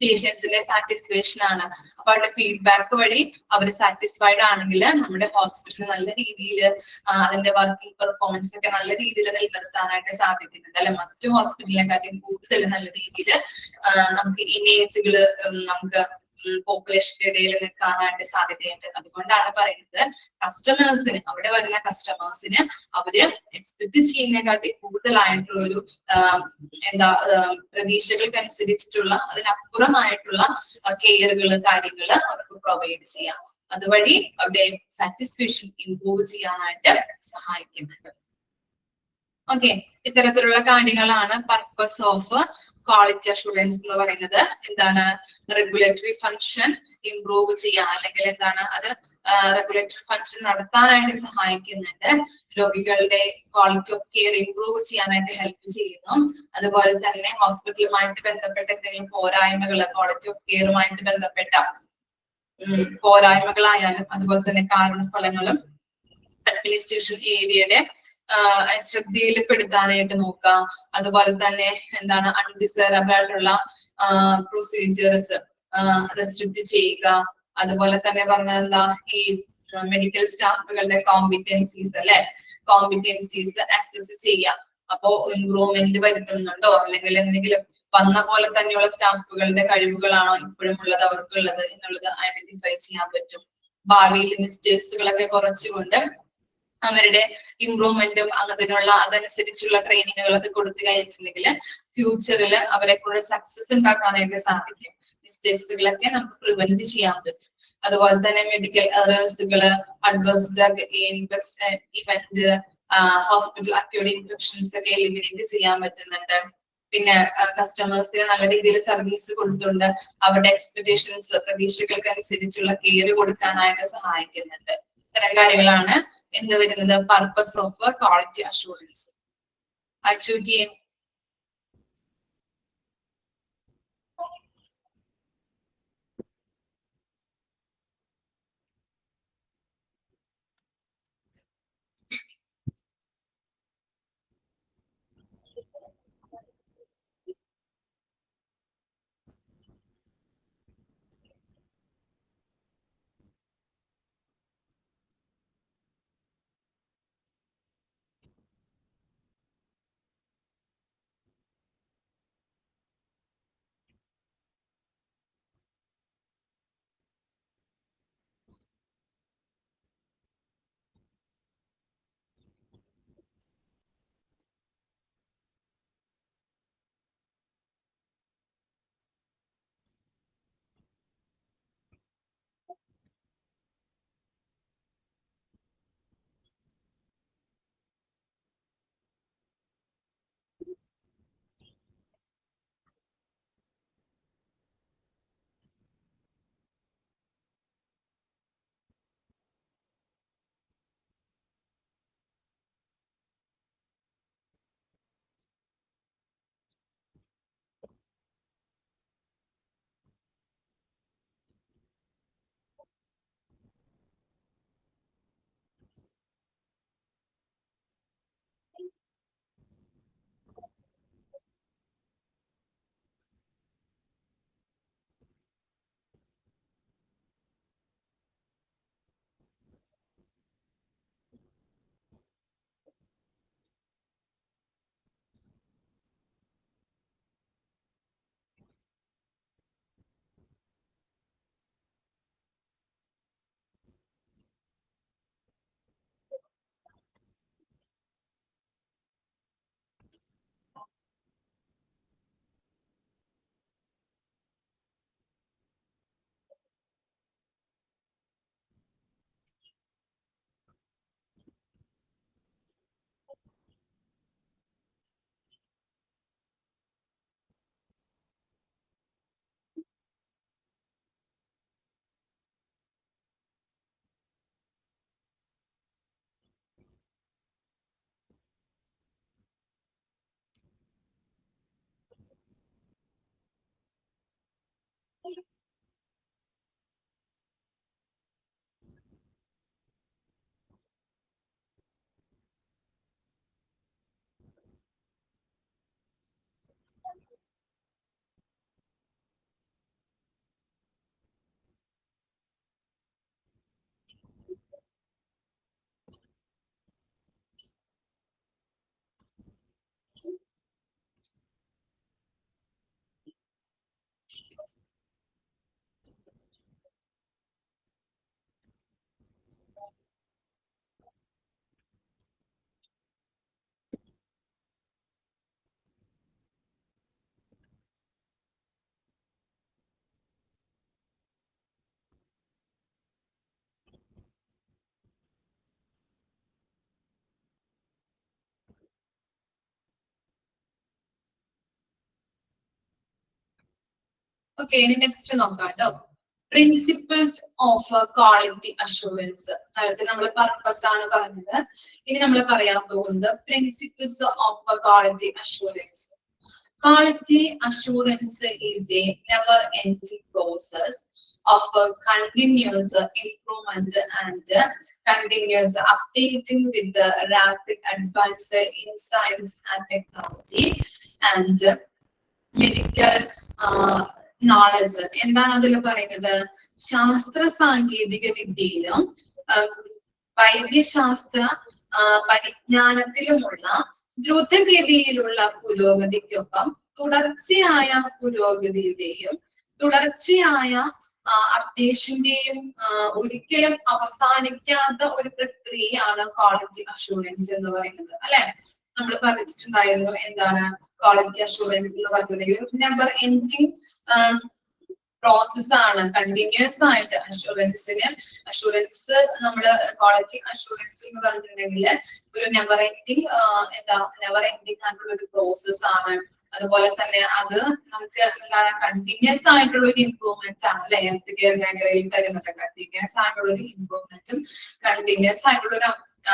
പേഷ്യൻസിന്റെ സാറ്റിസ്ഫാക്ഷൻ ആണ്. അപ്പൊ അവരുടെ ഫീഡ്ബാക്ക് വഴി അവർ സാറ്റിസ്ഫൈഡ് ആണെങ്കിൽ നമ്മുടെ ഹോസ്പിറ്റൽ നല്ല രീതിയിൽ അതിന്റെ വർക്കിംഗ് പെർഫോമൻസ് ഒക്കെ നല്ല രീതിയിൽ നിലനിർത്താനായിട്ട് സാധിക്കുന്നുണ്ട് അല്ലെ. മറ്റു ഹോസ്പിറ്റലിനെക്കാട്ടും കൂടുതൽ നല്ല രീതിയിൽ നമുക്ക് ഇമേജുകള് നമുക്ക് പോപ്പുലേഷന്റെ ഇടയിൽ നിൽക്കാനായിട്ട് സാധ്യതയുണ്ട്. അതുകൊണ്ടാണ് പറയുന്നത് കസ്റ്റമേഴ്സിന്, അവിടെ വരുന്ന കസ്റ്റമേഴ്സിന് അവര് എക്സ്പെക്ട് ചെയ്യുന്നതിനെക്കാട്ടി കൂടുതലായിട്ടുള്ള ഒരു പ്രതീക്ഷകൾക്കനുസരിച്ചിട്ടുള്ള അതിനപ്പുറമായിട്ടുള്ള കെയറുകൾ, കാര്യങ്ങള് അവർക്ക് പ്രൊവൈഡ് ചെയ്യാം. അതുവഴി അവിടെ സാറ്റിസ്ഫാക്ഷൻ ഇംപ്രൂവ് ചെയ്യാനായിട്ട് സഹായിക്കുന്നുണ്ട്. ഓക്കെ, ഇത്തരത്തിലുള്ള കാര്യങ്ങളാണ് പർപ്പസ് ഓഫ് ക്വാളിറ്റി അഷുറൻസ് എന്ന് പറയുന്നത്. എന്താണ്? റെഗുലേറ്ററി ഫംഗ്ഷൻ ഇംപ്രൂവ് ചെയ്യാൻ, അല്ലെങ്കിൽ എന്താണ് അത് റെഗുലേറ്ററി ഫംഗ്ഷൻ നടത്താനായിട്ട് സഹായിക്കുന്നുണ്ട്. രോഗികളുടെ ക്വാളിറ്റി ഓഫ് കെയർ ഇംപ്രൂവ് ചെയ്യാനായിട്ട് ഹെൽപ്പ് ചെയ്യുന്നു. അതുപോലെ തന്നെ ഹോസ്പിറ്റലുമായിട്ട് ബന്ധപ്പെട്ട എന്തെങ്കിലും പോരായ്മകൾ, ക്വാളിറ്റി ഓഫ് കെയറുമായിട്ട് ബന്ധപ്പെട്ട പോരായ്മകളായാലും അതുപോലെ തന്നെ കാരണഫലങ്ങളും അഡ്മിനിസ്ട്രേഷൻ ഏരിയയുടെ ശ്രദ്ധയിൽപ്പെടുത്താനായിട്ട് നോക്കുക. അതുപോലെ തന്നെ എന്താണ്? അൺഡിസൈറബിൾ ആയിട്ടുള്ള പ്രൊസീജിയേഴ്സ് റെസ്ട്രിക്ട് ചെയ്യുക. അതുപോലെ തന്നെ പറഞ്ഞ എന്താ? ഈ മെഡിക്കൽ സ്റ്റാഫുകളുടെ കോമ്പിറ്റൻസീസ് അല്ലെ, കോമ്പിറ്റൻസീസ് അക്സസ് ചെയ്യുക. അപ്പോ ഇംപ്രൂവ്മെന്റ് വരുത്തുന്നുണ്ടോ, അല്ലെങ്കിൽ എന്തെങ്കിലും വന്ന പോലെ തന്നെയുള്ള സ്റ്റാഫുകളുടെ കഴിവുകളാണോ ഇപ്പോഴും ഉള്ളത് അവർക്കുള്ളത് എന്നുള്ളത് ഐഡന്റിഫൈ ചെയ്യാൻ പറ്റും. ഭാവിയിൽ മിസ്റ്റേക്സുകളൊക്കെ കുറച്ചുകൊണ്ട് അവരുടെ ഇംപ്രൂവ്മെന്റും അതനുസരിച്ചുള്ള ട്രെയിനിങ്ങുകളൊക്കെ കൊടുത്തു കഴിഞ്ഞിട്ടുണ്ടെങ്കിൽ ഫ്യൂച്ചറിൽ അവരെ കൂടെ സക്സസ് ഉണ്ടാക്കാനായിട്ട് സാധിക്കും. മിസ്റ്റേക്സുകളൊക്കെ നമുക്ക് പ്രിവെന്റ് ചെയ്യാൻ പറ്റും. അതുപോലെ തന്നെ മെഡിക്കൽ എറേഴ്സുകള്, adverse drug event, hospital acquired infections ഒക്കെ എലിമിനേറ്റ് ചെയ്യാൻ പറ്റുന്നുണ്ട്. പിന്നെ കസ്റ്റമേഴ്സിന് നല്ല രീതിയിൽ സർവീസ് കൊടുത്തുകൊണ്ട് അവരുടെ എക്സ്പെക്ടേഷൻസ്, പ്രതീക്ഷകൾക്ക് അനുസരിച്ചുള്ള കെയർ കൊടുക്കാനായിട്ട് സഹായിക്കുന്നുണ്ട്. ഇത്തരം കാര്യങ്ങളാണ് എന്ത് വരുന്നത്? Purpose of quality assurance. അച്ചുവിക്ക് ഓക്കെ, ഇനി നെക്സ്റ്റ് നോക്കാം കേട്ടോ. Principles of quality assurance. നേരത്തെ നമ്മൾ പർപ്പസ് ആണ് പറഞ്ഞത്. ഇനി നമ്മൾ പറയാൻ പോകുന്നത് principles of quality assurance. Quality assurance is a never-ending process of continuous improvement and continuous updating with the rapid advance in science and technology and medical knowledge. എന്താണ് അതിൽ പറയുന്നത്? ശാസ്ത്ര സാങ്കേതിക വിദ്യയിലും വൈദ്യശാസ്ത്ര പരിജ്ഞാനത്തിലുമുള്ള ദ്രുതഗതിയിലുള്ള പുരോഗതിക്കൊപ്പം തുടർച്ചയായ പുരോഗതിയുടെയും തുടർച്ചയായ അപ്ഡേഷന്റെയും ഒരിക്കലും അവസാനിക്കാത്ത ഒരു പ്രക്രിയയാണ് ക്വാളിറ്റി അഷുറൻസ് എന്ന് പറയുന്നത്. അല്ലെ, നമ്മൾ പറഞ്ഞിട്ടുണ്ടായിരുന്നു എന്താണ് ക്വാളിറ്റി അഷുറൻസ് എന്ന് പറയുന്നത്? നെവർ എൻഡിങ് പ്രോസസ് ആണ്. കണ്ടിന്യൂസ് ആയിട്ട് അഷുറൻസ് നമ്മള് ക്വാളിറ്റി അഷുറൻസ് എന്ന് പറഞ്ഞിട്ടുണ്ടെങ്കിൽ ഒരു നെവർ എൻഡിങ് ആയിട്ടുള്ള ഒരു പ്രോസസ് ആണ്. അതുപോലെ തന്നെ അത് നമുക്ക് എന്താണ് കണ്ടിന്യൂസ് ആയിട്ടുള്ള ഒരു ഇംപ്രൂവ്മെന്റ് ആണ് അല്ലെ. ഹെൽത്ത് കെയർ മേഖലയിൽ തരുന്നത് കണ്ടിന്യൂസ് ആയിട്ടുള്ള ഒരു ഇംപ്രൂവ്മെന്റും കണ്ടിന്യൂസ് ആയിട്ടുള്ള ഒരു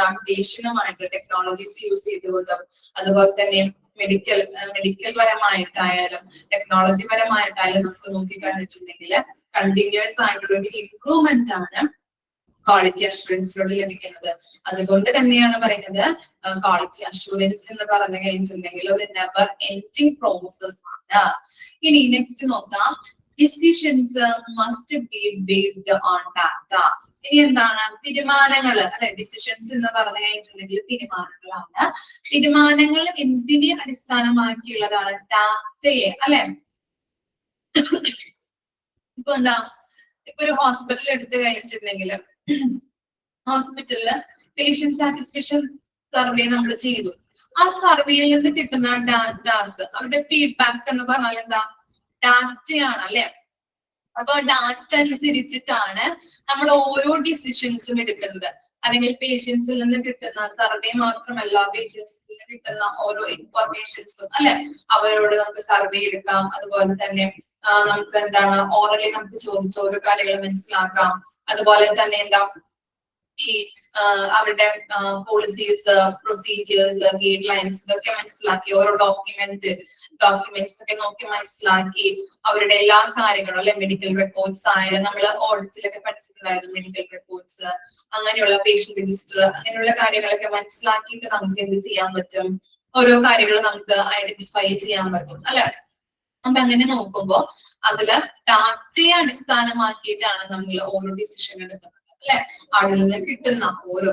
അപ്ഡേഷനുമായിട്ട് ടെക്നോളജീസ് യൂസ് ചെയ്തുകൊണ്ടും അതുപോലെ തന്നെ മെഡിക്കൽ പരമായിട്ടായാലും ടെക്നോളജി പരമായിട്ടായാലും നമുക്ക് നോക്കിക്കഴിഞ്ഞിട്ടുണ്ടെങ്കിൽ കണ്ടിന്യൂസ് ആയിട്ടുള്ള ഒരു ഇംപ്രൂവ്മെന്റ് ആണ് ക്വാളിറ്റി അഷുറൻസിലൂടെ ലഭിക്കുന്നത്. അതുകൊണ്ട് തന്നെയാണ് പറയുന്നത് ക്വാളിറ്റി അഷുറൻസ് എന്ന് പറഞ്ഞു കഴിഞ്ഞിട്ടുണ്ടെങ്കിൽ ഒരു നെവർ എൻഡിങ് പ്രോസസ് ആണ്. ഇനി നെക്സ്റ്റ് നോക്കാം. Decisions must be based on data. ഇനി എന്താണ്? തീരുമാനങ്ങൾ അല്ലെ. ഡിസിഷൻസ് എന്ന് പറഞ്ഞു കഴിഞ്ഞിട്ടുണ്ടെങ്കിൽ തീരുമാനങ്ങളാണ്. തീരുമാനങ്ങൾ എന്തിനെ അടിസ്ഥാനമാക്കിയുള്ളതാണ്? ഡാറ്റയെ അല്ലെ. ഇപ്പൊ എന്താ, ഇപ്പൊ ഒരു ഹോസ്പിറ്റൽ എടുത്തു കഴിഞ്ഞിട്ടുണ്ടെങ്കിൽ ഹോസ്പിറ്റലില് പേഷ്യന്റ് സാറ്റിസ്ഫാക്ഷൻ സർവേ നമ്മൾ ചെയ്തു. ആ സർവേയിൽ നിന്ന് കിട്ടുന്ന ഡാറ്റാസ്, അവരുടെ ഫീഡ്ബാക്ക് എന്ന് പറഞ്ഞാൽ എന്താ? ഡാറ്റയാണ് അല്ലെ. അപ്പൊ ഡാറ്റ അനുസരിച്ചിട്ടാണ് നമ്മൾ ഓരോ ഡിസിഷൻസും എടുക്കുന്നത്. അല്ലെങ്കിൽ പേഷ്യൻസിൽ നിന്ന് കിട്ടുന്ന സർവേ മാത്രമല്ല, പേഷ്യൻസിൽ നിന്ന് കിട്ടുന്ന ഓരോ ഇൻഫർമേഷൻസും അല്ലെ, അവരോട് നമുക്ക് സർവേ എടുക്കാം. അതുപോലെ തന്നെ നമുക്ക് എന്താണ് ഓറലി നമുക്ക് ചോദിച്ച ഓരോ കാര്യങ്ങൾ മനസ്സിലാക്കാം. അതുപോലെ തന്നെ എന്താ ഈ അവരുടെ പോളിസീസ്, പ്രൊസീജിയേഴ്സ്, ഗൈഡ് ലൈൻസ് ഇതൊക്കെ മനസ്സിലാക്കി ഓരോ ഡോക്യുമെന്റ്സ് ഒക്കെ നോക്കി മനസ്സിലാക്കി അവരുടെ എല്ലാ കാര്യങ്ങളും അല്ലെ. മെഡിക്കൽ റെക്കോർഡ്സ് ആയാലും നമ്മൾ ഓഡിറ്റിലൊക്കെ പഠിച്ചിട്ടുണ്ടായിരുന്നു മെഡിക്കൽ റെക്കോർഡ്സ്, അങ്ങനെയുള്ള പേഷ്യന്റ് രജിസ്റ്റർ, അങ്ങനെയുള്ള കാര്യങ്ങളൊക്കെ മനസ്സിലാക്കിയിട്ട് നമുക്ക് എന്ത് ചെയ്യാൻ പറ്റും? ഓരോ കാര്യങ്ങൾ നമുക്ക് ഐഡന്റിഫൈ ചെയ്യാൻ പറ്റും അല്ലെ. അപ്പൊ അങ്ങനെ നോക്കുമ്പോ അതില് ഡാറ്റയെ അടിസ്ഥാനമാക്കിയിട്ടാണ് നമ്മൾ ഓരോ ഡിസിഷൻ എടുക്കുന്നത് അല്ലെ. അവിടെ നിന്ന് കിട്ടുന്ന ഓരോ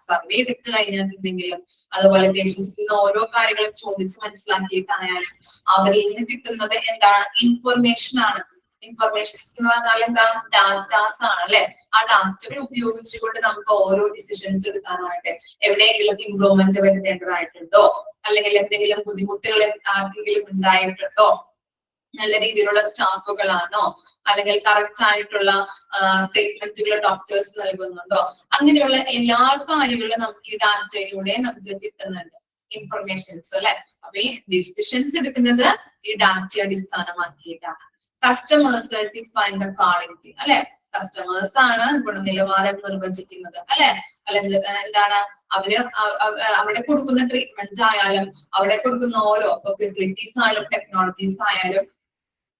സർവേ എടുത്തു കഴിഞ്ഞിട്ടുണ്ടെങ്കിലും അതുപോലെ പേഷ്യൻസിൽ നിന്ന് ഓരോ കാര്യങ്ങളും ചോദിച്ച് മനസ്സിലാക്കിയിട്ടായാലും അവരിൽ നിന്ന് കിട്ടുന്നത് എന്താണ്? ഇൻഫർമേഷൻ ആണ്. ഇൻഫർമേഷൻസ് എന്ന് പറഞ്ഞാൽ എന്താ? ഡാറ്റാസ് ആണ് അല്ലെ. ആ ഡാറ്റകൾ ഉപയോഗിച്ചുകൊണ്ട് നമുക്ക് ഓരോ ഡിസിഷൻസ് എടുക്കാനായിട്ട് എവിടെയെങ്കിലും ഇംപ്രൂവ്മെന്റ് വരുത്തേണ്ടതായിട്ടുണ്ടോ, അല്ലെങ്കിൽ എന്തെങ്കിലും ബുദ്ധിമുട്ടുകൾ ആർക്കെങ്കിലും ഉണ്ടായിട്ടുണ്ടോ, നല്ല രീതിയിലുള്ള സ്റ്റാഫുകളാണോ, അല്ലെങ്കിൽ കറക്റ്റ് ആയിട്ടുള്ള ട്രീറ്റ്മെന്റുകൾ ഡോക്ടേഴ്സ് നൽകുന്നുണ്ടോ, അങ്ങനെയുള്ള എല്ലാ കാര്യങ്ങളും നമുക്ക് ഈ ഡാറ്റയിലൂടെ നമുക്ക് കിട്ടുന്നുണ്ട് ഇൻഫർമേഷൻസ് അല്ലെ. അപ്പൊ ഈ ഡിസിഷൻസ് എടുക്കുന്നത് ഈ ഡാറ്റ അടിസ്ഥാനമാക്കിയിട്ടാണ്. കസ്റ്റമേഴ്സ് ഡിഫൈൻ ദ ക്വാളിറ്റി അല്ലെ. കസ്റ്റമേഴ്സ് ആണ് ഗുണനിലവാരം നിർവചിക്കുന്നത് അല്ലെ. അല്ലെങ്കിൽ എന്താണ് അവിടെ കൊടുക്കുന്ന ട്രീറ്റ്മെന്റ് ആയാലും അവിടെ കൊടുക്കുന്ന ഓരോ ഫെസിലിറ്റീസ് ആയാലും ടെക്നോളജീസ് ആയാലും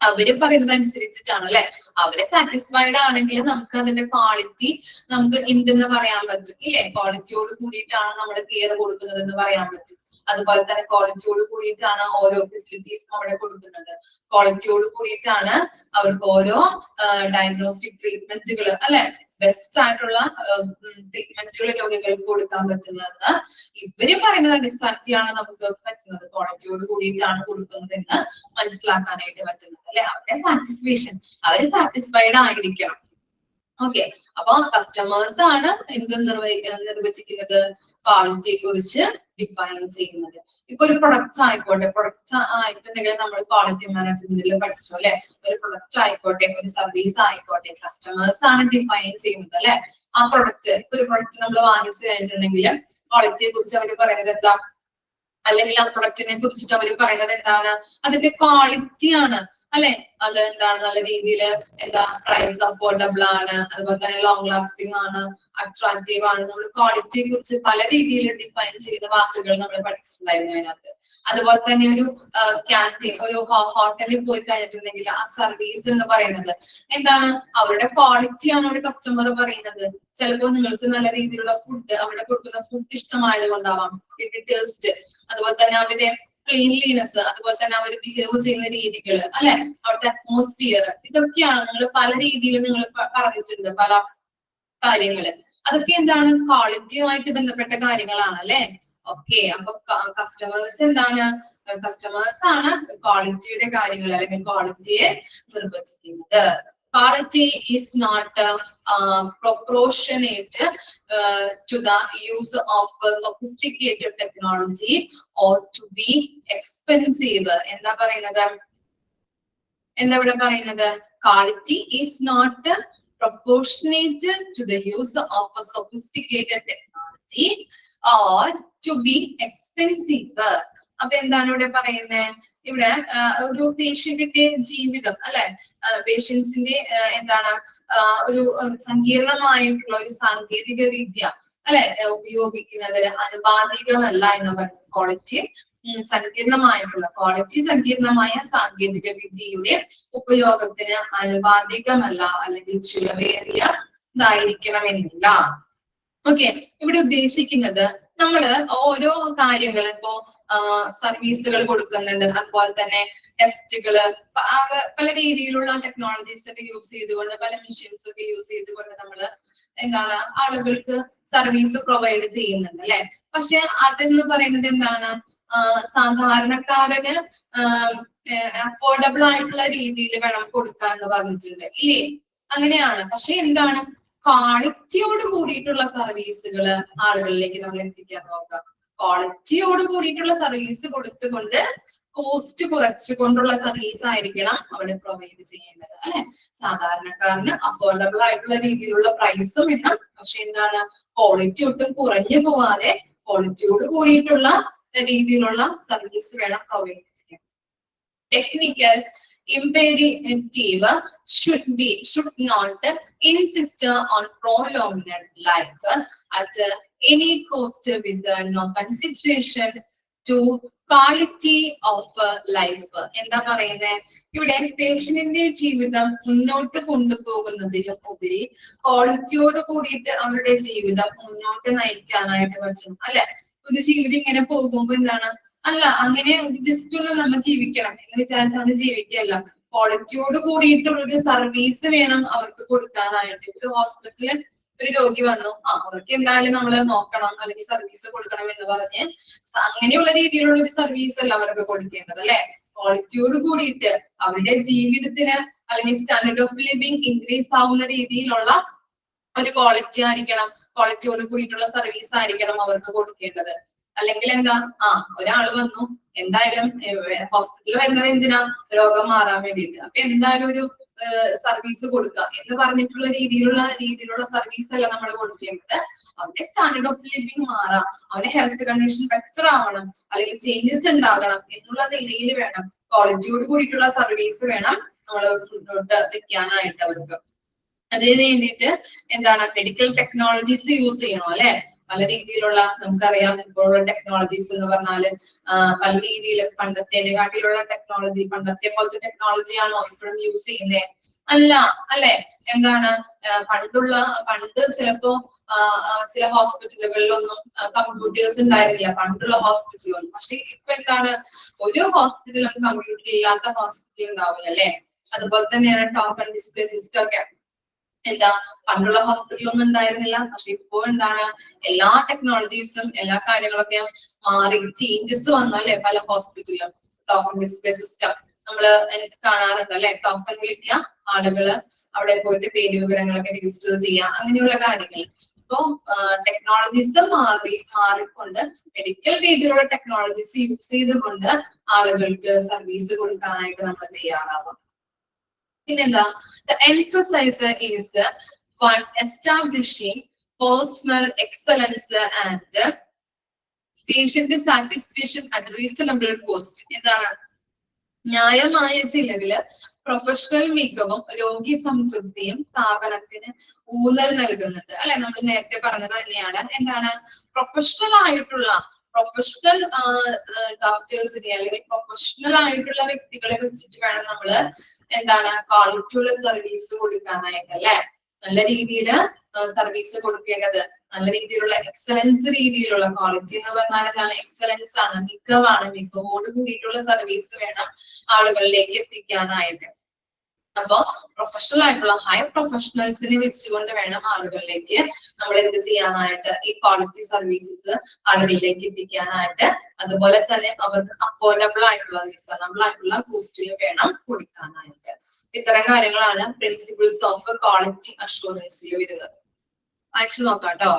അവര് പറയുന്നത് അനുസരിച്ചിട്ടാണ് അല്ലെ. അവരെ സാറ്റിസ്ഫൈഡ് ആണെങ്കിൽ നമുക്ക് അതിന്റെ ക്വാളിറ്റി നമുക്ക് ഉണ്ടെന്ന് പറയാൻ പറ്റും ഇല്ലേ. ക്വാളിറ്റിയോട് കൂടിയിട്ടാണ് നമ്മൾ കെയർ കൊടുക്കുന്നത് എന്ന് പറയാൻ പറ്റും. അതുപോലെ തന്നെ ക്വാളിറ്റിയോട് കൂടിയിട്ടാണ് ഓരോ ഫെസിലിറ്റീസും അവിടെ കൊടുക്കുന്നത്. ക്വാളിറ്റിയോട് കൂടിയിട്ടാണ് അവർക്ക് ഓരോ ഡയഗ്നോസ്റ്റിക് ട്രീറ്റ്മെന്റുകൾ അല്ലെ, ബെസ്റ്റ് ആയിട്ടുള്ള ട്രീറ്റ്മെന്റുകൾ രോഗികൾക്ക് കൊടുക്കാൻ പറ്റുന്നതെന്ന് ഇവര് പറയുന്നത് അടിസ്ഥാനത്തിലാണ് നമുക്ക് പറ്റുന്നത്. ക്വാളിറ്റിയോട് കൂടിയിട്ടാണ് കൊടുക്കുന്നതെന്ന് മനസ്സിലാക്കാനായിട്ട് പറ്റുന്നത് അല്ലെ. അവരുടെ സാറ്റിസ്ഫാക്ഷൻ, അവര് സാറ്റിസ്ഫൈഡ് ആയിരിക്കണം. ഓക്കെ, അപ്പൊ കസ്റ്റമേഴ്സ് ആണ് എന്ത് നിർവചിക്കുന്നത്? ക്വാളിറ്റിയെ കുറിച്ച് ഡിഫൈൻ ചെയ്യുന്നത്. ഇപ്പൊ ഒരു പ്രൊഡക്റ്റ് ആയിക്കോട്ടെ, പ്രൊഡക്റ്റ് ആയിട്ടുണ്ടെങ്കിൽ നമ്മൾ ക്വാളിറ്റി മാനേജ്മെന്റിൽ പഠിച്ചു അല്ലെ. ഒരു പ്രൊഡക്റ്റ് ആയിക്കോട്ടെ, ഒരു സർവീസ് ആയിക്കോട്ടെ, കസ്റ്റമേഴ്സ് ആണ് ഡിഫൈൻ ചെയ്യുന്നത് അല്ലെ. ആ പ്രൊഡക്റ്റ്, ഒരു പ്രൊഡക്റ്റ് നമ്മൾ വാങ്ങിച്ചു കഴിഞ്ഞിട്ടുണ്ടെങ്കിൽ ക്വാളിറ്റിയെ കുറിച്ച് അവർ പറയുന്നത് എന്താ? അല്ലെങ്കിൽ ആ പ്രൊഡക്റ്റിനെ കുറിച്ചിട്ട് അവർ പറയുന്നത് എന്താണ്? അതിന്റെ ക്വാളിറ്റിയാണ് അല്ലെ? അത് എന്താണ് നല്ല രീതിയിൽ എന്താ പ്രൈസ് അഫോർഡബിൾ ആണ്, അതുപോലെ തന്നെ ലോങ് ലാസ്റ്റിംഗ് ആണ്, അട്രാക്റ്റീവ് ആണ്. നമ്മൾ ക്വാളിറ്റിയെ കുറിച്ച് പല രീതിയിൽ ഡിഫൈൻ ചെയ്ത വാക്കുകൾ നമ്മൾ പഠിച്ചിട്ടുണ്ടായിരുന്നു അതിനകത്ത്. അതുപോലെ തന്നെ ഒരു ക്യാൻറ്റീൻ, ഒരു ഹോട്ടലിൽ പോയി കഴിഞ്ഞിട്ടുണ്ടെങ്കിൽ ആ സർവീസ് എന്ന് പറയുന്നത് എന്താണ്, അവരുടെ ക്വാളിറ്റിയാണ് ഒരു കസ്റ്റമർ പറയുന്നത്. ചിലപ്പോൾ നിങ്ങൾക്ക് നല്ല രീതിയിലുള്ള ഫുഡ്, അവിടെ കൊടുക്കുന്ന ഫുഡ് ഇഷ്ടമായത് കൊണ്ടാവാം, ടേസ്റ്റ്, അതുപോലെ തന്നെ അവരുടെ ക്ലീൻലിനെസ്, അതുപോലെ തന്നെ അവർ ബിഹേവ് ചെയ്യുന്ന രീതികൾ, അല്ലെ, അവിടുത്തെ അറ്റ്മോസ്ഫിയർ, ഇതൊക്കെയാണ് നിങ്ങൾ പല രീതിയിൽ നിങ്ങൾ പറഞ്ഞിട്ടുണ്ട് പല കാര്യങ്ങള്. അതൊക്കെ എന്താണ്, ക്വാളിറ്റിയുമായിട്ട് ബന്ധപ്പെട്ട കാര്യങ്ങളാണ് അല്ലെ. ഓക്കെ, അപ്പൊ കസ്റ്റമേഴ്സ് എന്താണ്, കസ്റ്റമേഴ്സ് ആണ് ക്വാളിറ്റിയുടെ കാര്യങ്ങൾ അല്ലെങ്കിൽ ക്വാളിറ്റിയെ നിർവചിക്കുന്നത്. Quality is not proportionate to the use of sophisticated technology or to be expensive. എന്താ പറയുന്നത്, എന്താ ഇവിടെ പറയുന്നത്, quality is not proportionate to the use of sophisticated technology or to be expensive. അപ്പൊ എന്താണ് ഇവിടെ പറയുന്നത്, ഇവിടെ ഒരു പേഷ്യന്റിന്റെ ജീവിതം അല്ലെ, പേഷ്യൻസിന്റെ എന്താണ് ഒരു സങ്കീർണമായിട്ടുള്ള ഒരു സാങ്കേതിക വിദ്യ അല്ലെ ഉപയോഗിക്കുന്നതിന് അനുപാതികമല്ല എന്ന് പറയുന്നത്. സങ്കീർണമായ സാങ്കേതിക വിദ്യയുടെ ഉപയോഗത്തിന് അനുപാതികമല്ല അല്ലെങ്കിൽ ചിലവേറിയതായിരിക്കണമെന്നില്ല. ഓക്കെ, ഇവിടെ ഉദ്ദേശിക്കുന്നത് നമ്മള് ഓരോ കാര്യങ്ങൾ ഇപ്പോ സർവീസുകൾ കൊടുക്കുന്നുണ്ട്, അതുപോലെ തന്നെ ടെസ്റ്റുകള് പല രീതിയിലുള്ള ടെക്നോളജീസ് ഒക്കെ യൂസ് ചെയ്തുകൊണ്ട്, പല മെഷീൻസ് ഒക്കെ യൂസ് ചെയ്തുകൊണ്ട് നമ്മള് എന്താണ് ആളുകൾക്ക് സർവീസ് പ്രൊവൈഡ് ചെയ്യുന്നുണ്ട് അല്ലെ. പക്ഷെ അതെന്ന് പറയുന്നത് എന്താണ്, സാധാരണക്കാരന് അഫോർഡബിൾ ആയിട്ടുള്ള രീതിയിൽ വേണം കൊടുക്കാൻ എന്ന് പറഞ്ഞിട്ടുണ്ട് ഇല്ലേ, അങ്ങനെയാണ്. പക്ഷെ എന്താണ്, ക്വാളിറ്റിയോട് കൂടിയിട്ടുള്ള സർവീസുകൾ ആളുകളിലേക്ക് നമ്മൾ എത്തിക്കാൻ നോക്കാം. ക്വാളിറ്റിയോട് കൂടിയിട്ടുള്ള സർവീസ് കൊടുത്തുകൊണ്ട് കോസ്റ്റ് കുറച്ചുകൊണ്ടുള്ള സർവീസ് ആയിരിക്കണം അവിടെ പ്രൊവൈഡ് ചെയ്യേണ്ടത് അല്ലെ. സാധാരണക്കാരന് അഫോർഡബിൾ ആയിട്ടുള്ള രീതിയിലുള്ള പ്രൈസും വേണം, പക്ഷെ എന്താണ്, ക്വാളിറ്റി ഒട്ടും കുറഞ്ഞു പോവാതെ ക്വാളിറ്റിയോട് കൂടിയിട്ടുള്ള രീതിയിലുള്ള സർവീസ് വേണം പ്രൊവൈഡ് ചെയ്യാൻ. Technical imperative should not insist on prolonged life at any cost with no consideration to quality of life. എന്താ പറയുന്നത്, ഇവിടെ പേഷ്യന്റിന്റെ ജീവിതം മുന്നോട്ട് കൊണ്ടുപോകുന്നതിലും ഉപരി ക്വാളിറ്റിയോട് കൂടിയിട്ട് അവരുടെ ജീവിതം മുന്നോട്ട് നയിക്കാനായിട്ട് പറ്റും അല്ലെ. ഒരു ജീവിതം ഇങ്ങനെ പോകുമ്പോ എന്താണ്, അല്ല അങ്ങനെ ജസ്റ്റ് ഒന്ന് നമ്മൾ ജീവിക്കണം എന്ന് വിചാരിച്ച് നമ്മൾ ജീവിക്കല്ല. ക്വാളിറ്റിയോട് കൂടിയിട്ടുള്ള ഒരു സർവീസ് വേണം അവർക്ക് കൊടുക്കാനായിട്ട്. ഒരു ഹോസ്പിറ്റലിൽ ഒരു രോഗി വന്നു, അവർക്ക് എന്തായാലും നമ്മൾ നോക്കണം അല്ലെങ്കിൽ സർവീസ് കൊടുക്കണം എന്ന് പറഞ്ഞ് അങ്ങനെയുള്ള രീതിയിലുള്ള ഒരു സർവീസ് അല്ല അവർക്ക് കൊടുക്കേണ്ടത് അല്ലെ. ക്വാളിറ്റിയോട് കൂടിയിട്ട് അവരുടെ ജീവിതത്തിന് അല്ലെങ്കിൽ സ്റ്റാൻഡേർഡ് ഓഫ് ലിവിങ് ഇൻക്രീസ് ആവുന്ന രീതിയിലുള്ള ഒരു ക്വാളിറ്റി ആയിരിക്കണം, ക്വാളിറ്റിയോട് കൂടിയിട്ടുള്ള സർവീസ് ആയിരിക്കണം അവർക്ക് കൊടുക്കേണ്ടത്. അല്ലെങ്കിൽ എന്താ, ഒരാള് വന്നു, എന്തായാലും ഹോസ്പിറ്റലിൽ വരുന്നത് എന്തിനാ, രോഗം മാറാൻ വേണ്ടിയിട്ട്, അപ്പൊ എന്തായാലും ഒരു സർവീസ് കൊടുക്കുക എന്ന് പറഞ്ഞിട്ടുള്ള രീതിയിലുള്ള സർവീസ് അല്ല നമ്മൾ കൊടുക്കേണ്ടത്. അവന്റെ സ്റ്റാൻഡേർഡ് ഓഫ് ലിവിങ് മാറാം, അവന്റെ ഹെൽത്ത് കണ്ടീഷൻ ബെറ്റർ ആവണം, അല്ലെങ്കിൽ ചേഞ്ചസ് ഉണ്ടാകണം എന്നുള്ള നിലയിൽ വേണം ക്വാളിറ്റിയോട് കൂടിയിട്ടുള്ള സർവീസ് വേണം നമ്മൾ മുന്നോട്ട് വെക്കാനായിട്ട് അവർക്ക്. അതിന് വേണ്ടിയിട്ട് എന്താണ്, മെഡിക്കൽ ടെക്നോളജീസ് യൂസ് ചെയ്യണോ അല്ലെ. പല രീതിയിലുള്ള നമുക്കറിയാം ഇപ്പോഴുള്ള ടെക്നോളജീസ് എന്ന് പറഞ്ഞാല് പല രീതിയിൽ പണ്ടത്തേക്കാട്ടിലുള്ള ടെക്നോളജി, പണ്ടത്തെ പോലത്തെ ടെക്നോളജി ആണോ ഇപ്പോഴും യൂസ് ചെയ്യുന്നത്? അല്ല അല്ലെ. എന്താണ്, പണ്ട് ചിലപ്പോ ചില ഹോസ്പിറ്റലുകളിലൊന്നും കമ്പ്യൂട്ടേഴ്സ് ഉണ്ടായിരുന്നില്ല, പണ്ടുള്ള ഹോസ്പിറ്റലൊന്നും. പക്ഷെ ഇപ്പൊ എന്താണ്, ഒരു ഹോസ്പിറ്റലും കമ്പ്യൂട്ടർ ഇല്ലാത്ത ഹോസ്പിറ്റൽ ഉണ്ടാവില്ല അല്ലെ. അതുപോലെ തന്നെയാണ് ടോക്കൺ ഡിസ്പ്ലേ സിസ്റ്റം ഒക്കെ. എന്താ, പണ്ടുള്ള ഹോസ്പിറ്റലൊന്നും ഉണ്ടായിരുന്നില്ല, പക്ഷെ ഇപ്പോ എന്താണ്, എല്ലാ ടെക്നോളജീസും എല്ലാ കാര്യങ്ങളൊക്കെ മാറി, ചേഞ്ചസ് വന്നു അല്ലെ. പല ഹോസ്പിറ്റലിലും ടോക്കൺ ഡിസ്പ്ലേ സിസ്റ്റം നമ്മള് കാണാറുണ്ട് അല്ലെ. ടോക്കൺ വിളിക്കുക, ആളുകള് അവിടെ പോയിട്ട് പേര് വിവരങ്ങളൊക്കെ രജിസ്റ്റർ ചെയ്യുക, അങ്ങനെയുള്ള കാര്യങ്ങൾ. ഇപ്പോ ടെക്നോളജീസ് മാറിക്കൊണ്ട് മെഡിക്കൽ രീതിയിലുള്ള ടെക്നോളജീസ് യൂസ് ചെയ്തുകൊണ്ട് ആളുകൾക്ക് സർവീസ് കൊടുക്കാനായിട്ട് നമ്മൾ തയ്യാറാവാം. പിന്നെന്താ, the emphasis is one establishing personal excellence and patient satisfaction at reasonable cost. എന്താണ്, ന്യായമായ ചിലവില് പ്രൊഫഷണൽ മികവും രോഗി സംതൃപ്തിയും സ്ഥാപനത്തിന് ഊന്നൽ നൽകുന്നുണ്ട് അല്ലെ. നമ്മൾ നേരത്തെ പറഞ്ഞത് തന്നെയാണ്. എന്താണ് പ്രൊഫഷണൽ ആയിട്ടുള്ള ഡോക്ടേഴ്സിനെ അല്ലെങ്കിൽ പ്രൊഫഷണൽ ആയിട്ടുള്ള വ്യക്തികളെ വെച്ചിട്ട് വേണം നമ്മള് എന്താണ് ക്വാളിറ്റിയുള്ള സർവീസ് കൊടുക്കാനായിട്ട് അല്ലെ. നല്ല രീതിയിൽ സർവീസ് കൊടുക്കേണ്ടത്, നല്ല രീതിയിലുള്ള എക്സലൻസ് രീതിയിലുള്ള ക്വാളിറ്റി എന്ന് പറഞ്ഞാൽ എന്താണ് എക്സലൻസ് ആണ്, മികവാണ്. മികവോട് കൂടിയിട്ടുള്ള സർവീസ് വേണം ആളുകളിലേക്ക് എത്തിക്കാനായിട്ട്. അപ്പോ പ്രൊഫഷണൽ ആയിട്ടുള്ള ഹൈ പ്രൊഫഷണൽസിനെ വെച്ചുകൊണ്ട് വേണം ആളുകളിലേക്ക് നമ്മൾ എന്ത് ചെയ്യാനായിട്ട് ഈ ക്വാളിറ്റി സർവീസസ് ആളുകളിലേക്ക് എത്തിക്കാനായിട്ട്. അതുപോലെ തന്നെ അവർക്ക് അഫോർഡബിൾ ആയിട്ടുള്ള റീസണബിൾ ആയിട്ടുള്ള കോസ്റ്റിൽ വേണം കൊടുക്കാനായിട്ട്. ഇത്തരം കാര്യങ്ങളാണ് പ്രിൻസിപ്പിൾസ് ഓഫ് ക്വാളിറ്റി അഷുറൻസിൽ വരുന്നത്. അയച്ചു നോക്കാം കേട്ടോ.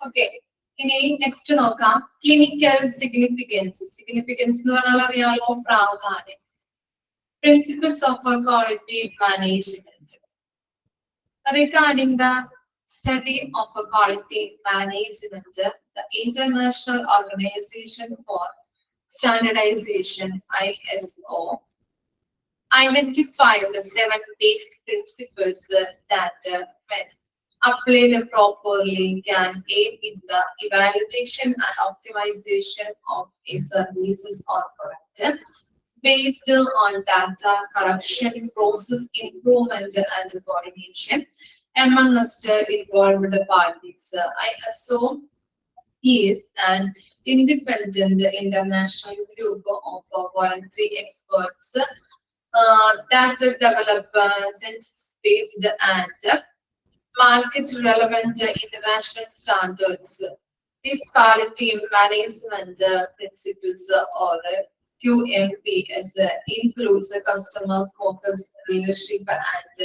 ഓക്കെ, ഇനി നെക്സ്റ്റ് നോക്കാം. Clinical significance. സിഗ്നിഫിക്കൻസ് എന്ന് പറഞ്ഞാൽ അറിയാലോ, പ്രാധാന്യം. Principles of quality management. Regarding the study of quality management, the International Organization for Standardization (ISO) identified the 7 basic principles that, when applied properly, can aid in the evaluation and optimization of a services or product based on data collection, process improvement, and coordination amongst involved parties. ISO is an independent international group of voluntary experts that develop census-based and market-relevant international standards. These quality management principles, or QMPs, includes customer-focused leadership and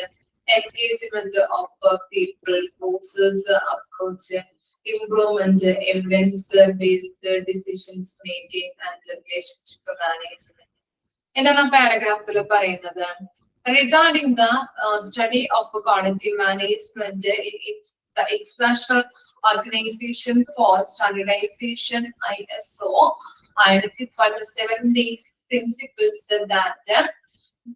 engagement of people, process approach, improvement, evidence-based decisions making, and relationship management. എന്താണ് പാരഗ്രാഫിൽ പറയുന്നത്? Regarding the study of quality management, the International Organization for Standardization (ISO) identified the 7 basic principles that,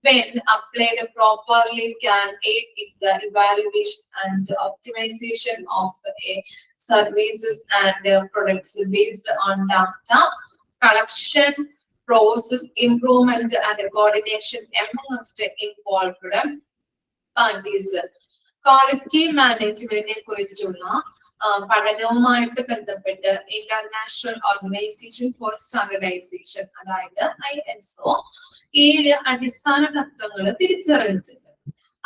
when applied properly, can aid in the evaluation and optimization of services and products based on data collection, process improvement, and coordination amongst involved parties. Quality management കുറിച്ചുള്ള പഠനവുമായിട്ട് ബന്ധപ്പെട്ട് international organisation for standardisation, അതായത് ISO, 7 അടിസ്ഥാന തത്വങ്ങൾ തിരിച്ചറിഞ്ഞിട്ടുണ്ട്.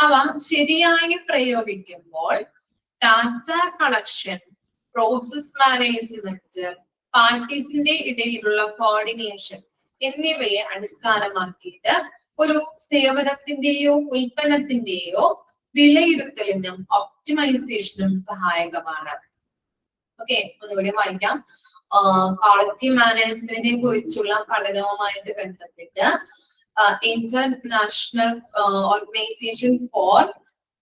അവ ശരിയായി പ്രയോഗിക്കുമ്പോൾ data collection, process management, പാർട്ടീസിന്റെ ഇടയിലുള്ള കോർഡിനേഷൻ എന്നിവയെ അടിസ്ഥാനമാക്കിയിട്ട് ഒരു സേവനത്തിന്റെയോ ഉൽപ്പന്നത്തിന്റെയോ വിലയിരുത്തലിനും ഒപ്റ്റിമൈസേഷനും സഹായകമാണ്. ഓക്കെ, ഒന്നുകൂടി വായിക്കാം. ക്വാളിറ്റി മാനേജ്മെന്റിനെ കുറിച്ചുള്ള പഠനവുമായിട്ട് ബന്ധപ്പെട്ട് ഇന്റർനാഷണൽ ഓർഗനൈസേഷൻ ഫോർ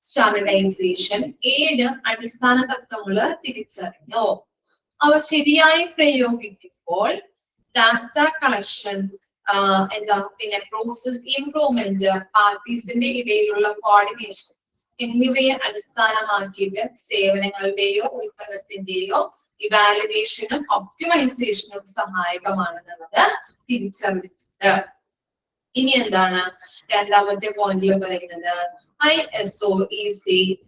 സ്റ്റാൻഡർഡൈസേഷൻ 7 അടിസ്ഥാന തത്വങ്ങൾ തിരിച്ചറിഞ്ഞു. അവ ശരിയായി പ്രയോഗിക്കുമ്പോൾ ഡാറ്റ കളക്ഷൻ, പിന്നെ പ്രോസസ് ഇംപ്രൂവ്മെന്റ്, പാർട്ടീസിന്റെ ഇടയിലുള്ള കോർഡിനേഷൻ എന്നിവയെ അടിസ്ഥാനമാക്കിയിട്ട് സേവനങ്ങളുടെയോ ഉൽപ്പന്നത്തിന്റെയോ ഇവാലുവേഷനും ഒപ്റ്റിമൈസേഷനും സഹായകമാണെന്നുള്ളത് തിരിച്ചറിഞ്ഞിട്ടുണ്ട്. ഇനി എന്താണ് രണ്ടാമത്തെ പോയിന്റിൽ പറയുന്നത്? ISO is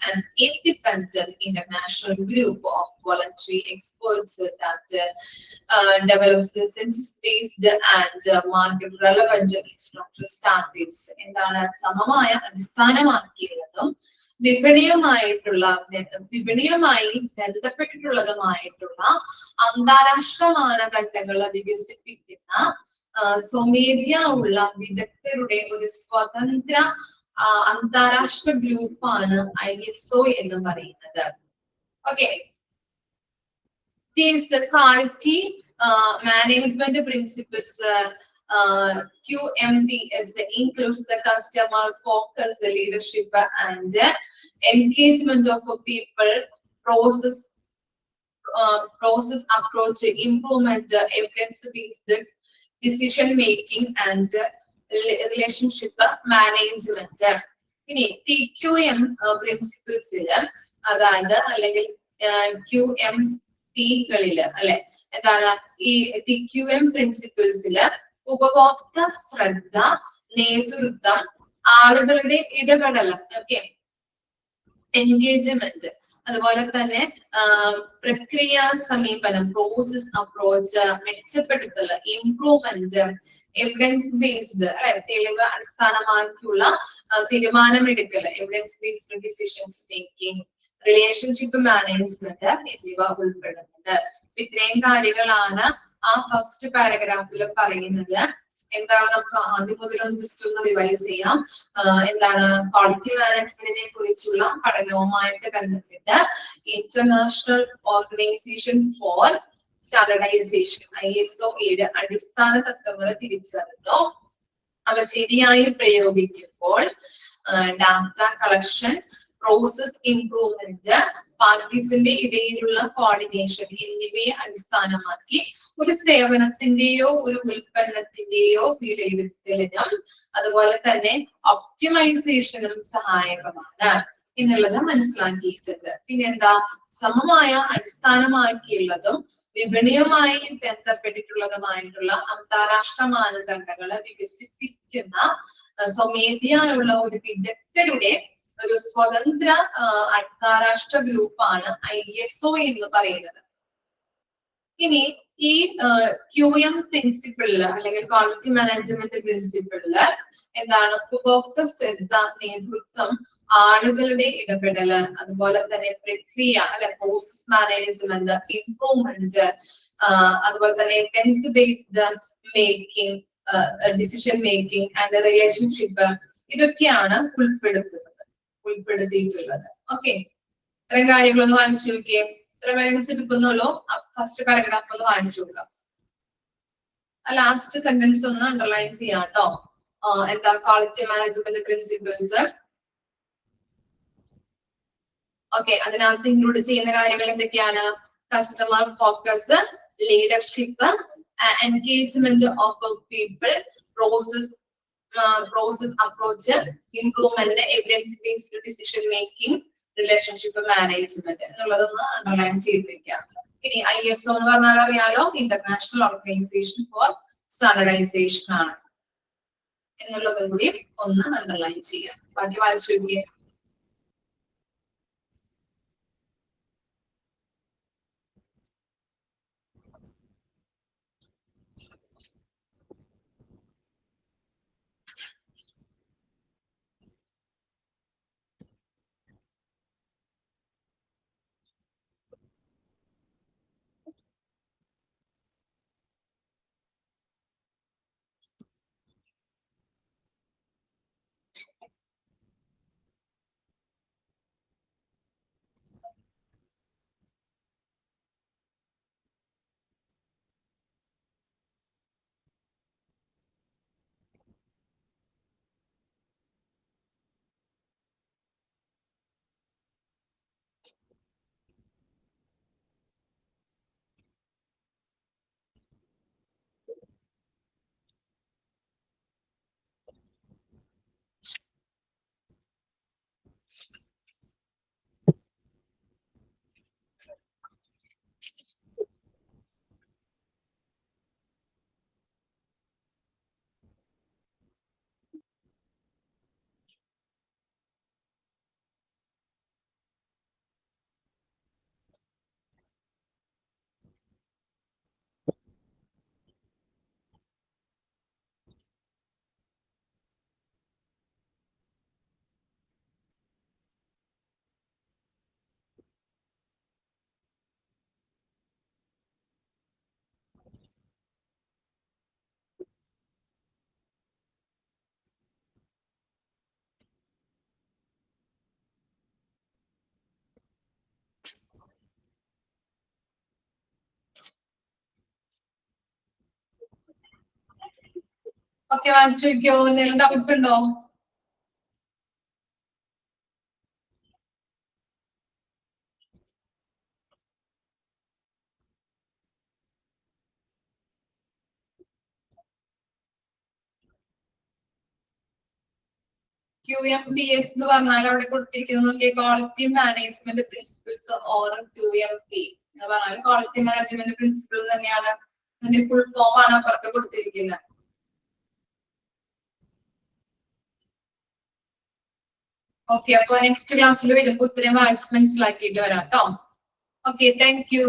an independent international group of voluntary experts that develops the census-based and market-relevant international standards. എന്താണ്? സമമായ അടിസ്ഥാനമാക്കിയുള്ളതും വിപണിയുമായി ബന്ധപ്പെട്ടിട്ടുള്ളതുമായിട്ടുള്ള അന്താരാഷ്ട്ര മാനദണ്ഡങ്ങൾ വികസിപ്പിക്കുന്ന സ്വമേധ്യ ഉള്ള വിദഗ്ധരുടെ ഒരു സ്വതന്ത്ര അന്താരാഷ്ട്ര ഗ്രൂപ്പാണ് ISO എന്ന് പറയുന്നത്. Okay, the quality management principles, QMPs, includes the customer focused leadership and engagement of people, process approach, improvement, evidence-based decision making, and relationship management. ഇനി TQM പ്രിൻസിപ്പിൾസിൽ, അതായത് അല്ലെങ്കിൽ QMPകളില് അല്ലെ, എന്താണ് ഈ TQM പ്രിൻസിപ്പിൾസിൽ ഉപഭോക്തൃ ശ്രദ്ധ, നേതൃത്വം, ആളുകളുടെ ഇടപെടൽ, ഓക്കെ, എൻഗേജ്മെന്റ്, അതുപോലെ തന്നെ പ്രക്രിയ സമീപനം, പ്രോസസ് അപ്രോച്ച്, മെച്ചപ്പെടുത്തൽ, ഇംപ്രൂവ്മെന്റ്, എവിഡൻസ് ബേസ്ഡ് അല്ലെ, തെളിവ് അടിസ്ഥാനമാക്കിയുള്ള തീരുമാനമെടുക്കൽ, evidence based decisions making, relationship management എന്നിവ ഉൾപ്പെടുന്നുണ്ട്. ഇത്രയും കാര്യങ്ങളാണ് ആ ഫസ്റ്റ് പാരഗ്രാഫിൽ പറയുന്നത്. എന്താണ് നമുക്ക് ആദ്യം മുതലൊന്ന് ജസ്റ്റ് ഒന്ന് റിവൈസ് ചെയ്യാം. എന്താണ് ക്വാളിറ്റി മാനേജ്മെന്റിനെ കുറിച്ചുള്ള പഠനവുമായിട്ട് ബന്ധപ്പെട്ട് ഇന്റർനാഷണൽ ഓർഗനൈസേഷൻ ഫോർ സ്റ്റാൻഡർഡൈസേഷൻ ISO-യുടെ അടിസ്ഥാന തത്വങ്ങൾ തിരിച്ചറിഞ്ഞു. അവ ശരിയായി പ്രയോഗിക്കുമ്പോൾ ഡാറ്റ കളക്ഷൻ, പ്രോസസ് ഇംപ്രൂവ്മെന്റ്, പാർട്ടീസിന്റെ ഇടയിലുള്ള കോർഡിനേഷൻ എന്നിവയെ അടിസ്ഥാനമാക്കി ഒരു സേവനത്തിന്റെയോ ഒരു ഉൽപ്പന്നത്തിന്റെയോ വിലയിരുത്തലിനും അതുപോലെ തന്നെ ഒപ്റ്റിമൈസേഷനും സഹായകമാണ് എന്നുള്ളത് മനസ്സിലാക്കിയിട്ടുണ്ട്. പിന്നെന്താ, സമമായ അടിസ്ഥാനമാക്കിയുള്ളതും വിപണിയുമായി ബന്ധപ്പെട്ടിട്ടുള്ളതുമായിട്ടുള്ള അന്താരാഷ്ട്ര മാനദണ്ഡങ്ങളെ വികസിപ്പിക്കുന്ന സ്വമേധയായുള്ള ഒരു വിദഗ്ധരുടെ ഒരു സ്വതന്ത്ര അന്താരാഷ്ട്ര ഗ്രൂപ്പാണ് ISO എന്ന് പറയുന്നത്. ഇനി ഈ QM പ്രിൻസിപ്പിളില് അല്ലെങ്കിൽ ക്വാളിറ്റി മാനേജ്മെന്റ് പ്രിൻസിപ്പിളില് എന്താണ്, ഉപഭോക്തൃ ശ്രദ്ധ, നേതൃത്വം, ആളുകളുടെ ഇടപെടല്, അതുപോലെ തന്നെ പ്രക്രിയ അല്ലെ പ്രോസസ് മാനേജ്മെന്റ്, ഇംപ്രൂവ്മെന്റ്, അതുപോലെ തന്നെ evidence based making, decision making and relationship, ഇതൊക്കെയാണ് ഉൾപ്പെടുത്തിയിട്ടുള്ളത്. ഓക്കെ, ഇത്രയും കാര്യങ്ങളൊന്ന് വാങ്ങിച്ചു നോക്കിയേ. ഇത്ര വേറെ എടുക്കുന്നുള്ളൂ. ഫസ്റ്റ് പാരഗ്രാഫ് ഒന്ന് വാങ്ങിച്ചു നോക്കാം. ലാസ്റ്റ് സെന്റൻസ് ഒന്ന് അണ്ടർലൈൻ ചെയ്യാം കേട്ടോ. എന്താ ക്വാളിറ്റി മാനേജ്മെന്റ് പ്രിൻസിപ്പിൾസ്. ഓക്കെ, അതിനകത്ത് ഇൻക്ലൂഡ് ചെയ്യുന്ന കാര്യങ്ങൾ എന്തൊക്കെയാണ്? Customer focus, leadership, engagement of people, process approach, improvement, evidence based decision making, relationship management എന്നുള്ളതൊന്ന് അണ്ടർലൈൻ ചെയ്ത് വെക്കാം. ഇനി ISO എന്ന് പറഞ്ഞാൽ അറിയാലോ, ഇന്റർനാഷണൽ ഓർഗനൈസേഷൻ ഫോർ സ്റ്റാൻഡർഡൈസേഷൻ ആണ് എന്നുള്ളതും കൂടി ഒന്ന് അണ്ടർലൈൻ ചെയ്യാം. ബാക്കി വായിച്ചു നോക്കിയേ. ഓക്കെ, വായിച്ചു നോക്കിയോ? എന്തെങ്കിലും ഡൗട്ട് ഉണ്ടോ? QMPS എന്ന് പറഞ്ഞാൽ അവിടെ കൊടുത്തിരിക്കുന്നത് quality management principles or QMP എന്ന് പറഞ്ഞാൽ ക്വാളിറ്റി മാനേജ്മെന്റ് പ്രിൻസിപ്പിൾ തന്നെയാണ്. അതിന്റെ ഫുൾ ഫോം ആണ് അപ്പുറത്ത് കൊടുത്തിരിക്കുന്നത്. ഓക്കെ, അപ്പൊ നെക്സ്റ്റ് ക്ലാസ്സിൽ വരുമ്പോൾ ഇത്രയും മനസ്സിലാക്കിയിട്ട് വരാം കേട്ടോ. Okay, thank you.